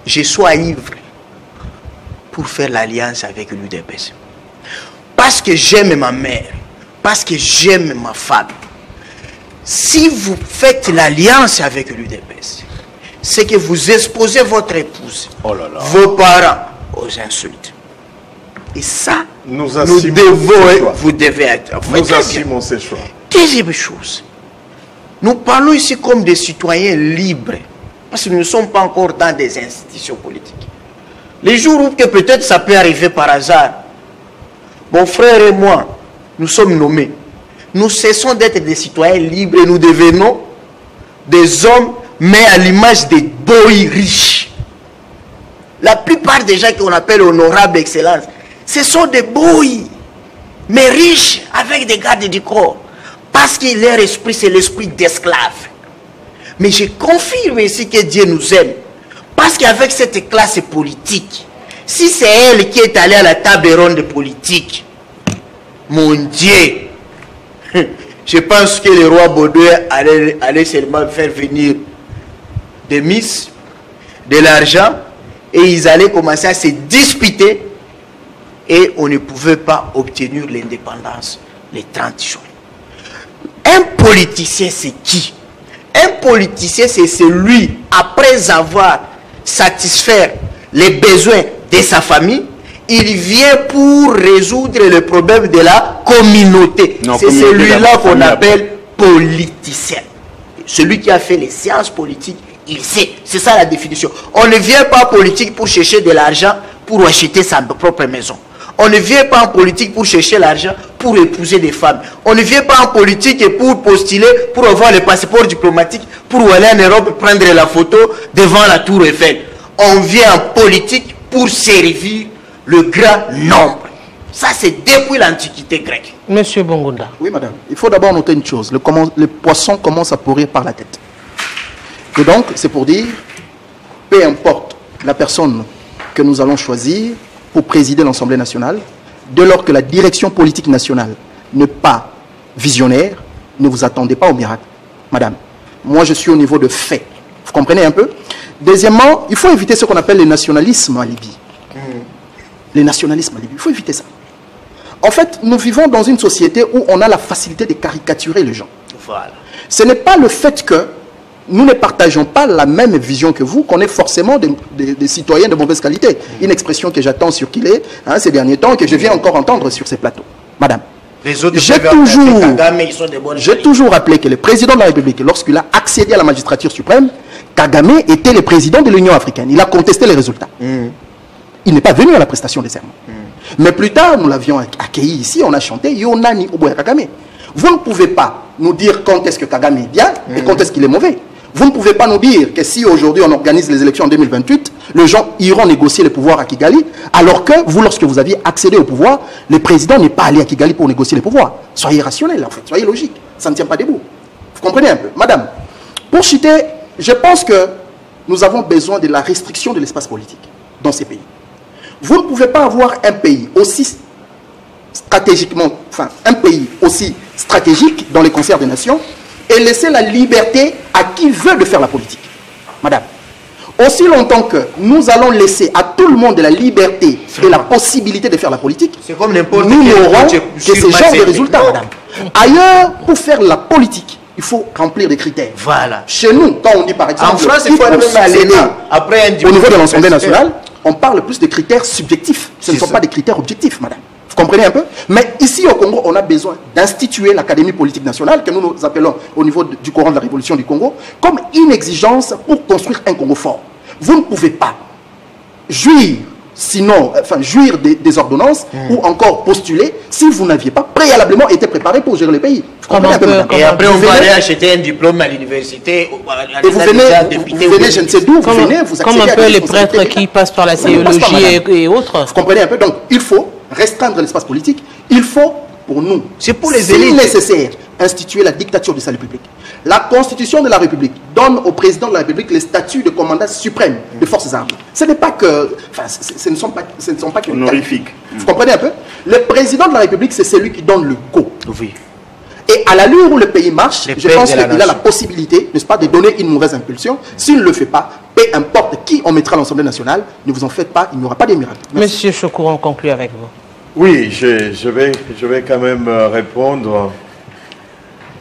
je sois ivre, pour faire l'alliance avec l'UDPS. Parce que j'aime ma mère, parce que j'aime ma femme. Si vous faites l'alliance avec l'UDPS, c'est que vous exposez votre épouse, vos parents aux insultes. Et ça, nous devons, vous devez être. Nous assumons ces choix. Deuxième chose, nous parlons ici comme des citoyens libres, parce que nous ne sommes pas encore dans des institutions politiques. Les jours où peut-être ça peut arriver par hasard, mon frère et moi, nous sommes nommés. Nous cessons d'être des citoyens libres et nous devenons des hommes, mais à l'image des boys riches. La plupart des gens qu'on appelle honorables excellence, ce sont des boys, mais riches, avec des gardes du corps. Parce que leur esprit, c'est l'esprit d'esclave. Mais je confirme ici que Dieu nous aime. Parce qu'avec cette classe politique, si c'est elle qui est allée à la table ronde politique, mon Dieu, je pense que le roi Baudouin allait seulement faire venir des miss, de l'argent, et ils allaient commencer à se disputer, et on ne pouvait pas obtenir l'indépendance les 30 jours. Un politicien, c'est qui? Un politicien, c'est celui, après avoir satisfait les besoins de sa famille, il vient pour résoudre le problème de la communauté. C'est celui-là qu'on appelle politicien. Celui qui a fait les sciences politiques, il sait. C'est ça la définition. On ne vient pas en politique pour chercher de l'argent pour acheter sa propre maison. On ne vient pas en politique pour chercher l'argent pour épouser des femmes. On ne vient pas en politique pour postuler, pour avoir le passeport diplomatique, pour aller en Europe prendre la photo devant la tour Eiffel. On vient en politique pour servir le grand nombre. Ça, c'est depuis l'Antiquité grecque. Monsieur Bongunda. Oui, madame. Il faut d'abord noter une chose. Le poisson commence à pourrir par la tête. Et donc, c'est pour dire, peu importe la personne que nous allons choisir pour présider l'Assemblée nationale, dès lors que la direction politique nationale n'est pas visionnaire, ne vous attendez pas au miracle. Madame, moi je suis au niveau de fait. Vous comprenez un peu? Deuxièmement, il faut éviter ce qu'on appelle le nationalisme à Libye. Les nationalismes à Libye, il faut éviter ça. En fait, nous vivons dans une société où on a la facilité de caricaturer les gens. Voilà. Ce n'est pas le fait que nous ne partageons pas la même vision que vous, qu'on est forcément des citoyens de mauvaise qualité. Une expression que j'attends sur qu'il est ces derniers temps, que je viens encore entendre sur ces plateaux. Madame, j'ai toujours rappelé que le président de la République, lorsqu'il a accédé à la magistrature suprême, Kagame était le président de l'Union africaine. Il a contesté les résultats. Il n'est pas venu à la prestation des serments. Mais plus tard, nous l'avions accueilli ici, on a chanté Yonani Oboya Kagame. Vous ne pouvez pas nous dire quand est-ce que Kagame est bien et quand est-ce qu'il est mauvais. Vous ne pouvez pas nous dire que si aujourd'hui on organise les élections en 2028, les gens iront négocier le pouvoir à Kigali, alors que vous, lorsque vous aviez accédé au pouvoir, le président n'est pas allé à Kigali pour négocier le pouvoir. Soyez rationnel, en fait, soyez logique. Ça ne tient pas debout. Vous comprenez un peu? Madame, pour chuter, je pense que nous avons besoin de la restriction de l'espace politique dans ces pays. Vous ne pouvez pas avoir un pays aussi stratégiquement, un pays aussi stratégique dans les concerts des nations et laisser la liberté à qui veut de faire la politique. Madame, aussi longtemps que nous allons laisser à tout le monde la liberté et la possibilité de faire la politique, comme nous n'aurons que ce genre de résultats, madame. Ailleurs, pour faire la politique, il faut remplir des critères. Voilà. Chez nous, quand on dit par exemple, en France, il faut aller après au niveau de l'Assemblée nationale, on parle plus de critères subjectifs. Ce ne sont pas des critères objectifs, madame. Vous comprenez un peu? Mais ici au Congo, on a besoin d'instituer l'Académie politique nationale, que nous appelons au niveau du courant de la révolution du Congo, comme une exigence pour construire un Congo fort. Vous ne pouvez pas jouir, jouir des ordonnances ou encore postuler si vous n'aviez pas préalablement été préparé pour gérer le pays. Vous comprenez un peu, madame? Et après, on va aller acheter un diplôme à l'université. Et vous venez, je ne sais d'où, vous venez, vous accédez comme un peu les prêtres qui passent par la théologie et autres. Vous comprenez un peu? Donc, il faut restreindre l'espace politique. Il faut, pour nous, c'est pour les élites, nécessaire, instituer la dictature de sa République. La Constitution de la République donne au président de la République le statut de commandant suprême des forces armées. Ce n'est pas que... ce ne sont pas que... honorifiques. Vous comprenez un peu? Le président de la République, c'est celui qui donne le go. Oui. Et à l'allure où le pays marche, Les je pères pense de qu'il la a la nation. possibilité, n'est-ce pas, de donner une mauvaise impulsion. S'il ne le fait pas, peu importe qui on mettra à l'Assemblée nationale, ne vous en faites pas, il n'y aura pas de miracle. Merci. Monsieur Chokuro, on conclut avec vous. Oui, je vais quand même répondre.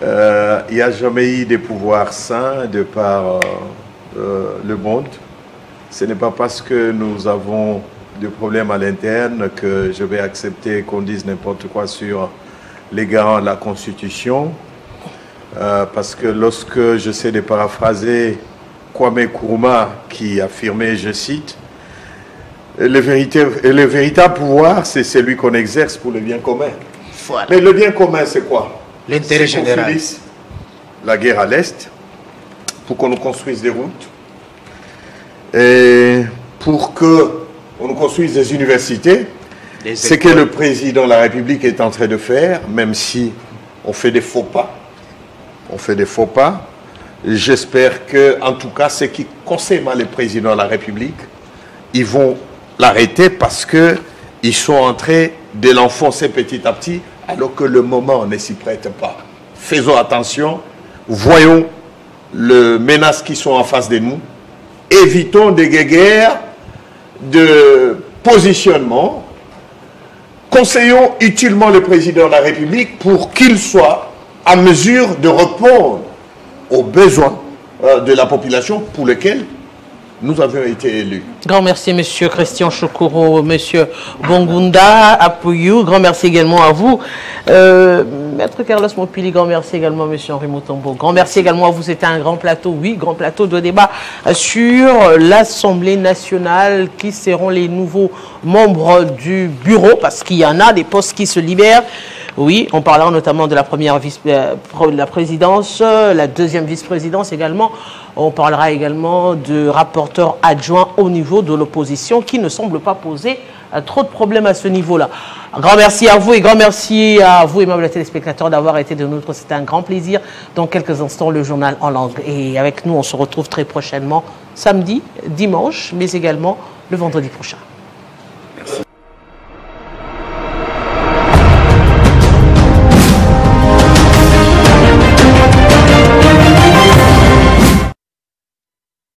Il n'y a jamais eu des pouvoirs sains de par le monde. Ce n'est pas parce que nous avons des problèmes à l'interne que je vais accepter qu'on dise n'importe quoi sur les garants de la Constitution. Parce que lorsque j'essaie de paraphraser Kwame Nkrumah qui affirmait, je cite, le véritable pouvoir, c'est celui qu'on exerce pour le bien commun. Voilà. Mais le bien commun, c'est quoi? L'intérêt C'est qu'on général. finisse la guerre à l'Est, pour qu'on nous construise des routes, et pour qu'on nous construise des universités. Des C'est que écoles. le président de la République est en train de faire, même si on fait des faux pas. On fait des faux pas. J'espère que, en tout cas, ceux qui conseillent mal le président de la République, ils vont l'arrêter parce qu'ils sont en train de l'enfoncer petit à petit, alors que le moment ne s'y prête pas. Faisons attention, voyons les menaces qui sont en face de nous, évitons des guerres de positionnement, conseillons utilement le président de la République pour qu'il soit à mesure de répondre aux besoins de la population pour lesquels nous avions été élus. Grand merci, Monsieur Christian Chokuro, Monsieur Bongunda Apouyou. Grand merci également à vous. Maître Carlos Mopili, grand merci également à Monsieur Henri Mutombo. Grand merci également à vous. C'était un grand plateau, oui, grand plateau de débat sur l'Assemblée nationale. Qui seront les nouveaux membres du bureau? Parce qu'il y en a des postes qui se libèrent. Oui, on parlera notamment de la première la présidence, la deuxième vice-présidence également. On parlera également de rapporteur adjoint au niveau de l'opposition qui ne semble pas poser trop de problèmes à ce niveau-là. Un grand merci à vous et grand merci à vous, aimables téléspectateurs, d'avoir été de nôtres. C'était un grand plaisir. Dans quelques instants, le journal en langue. Et avec nous, on se retrouve très prochainement, samedi, dimanche, mais également le vendredi prochain.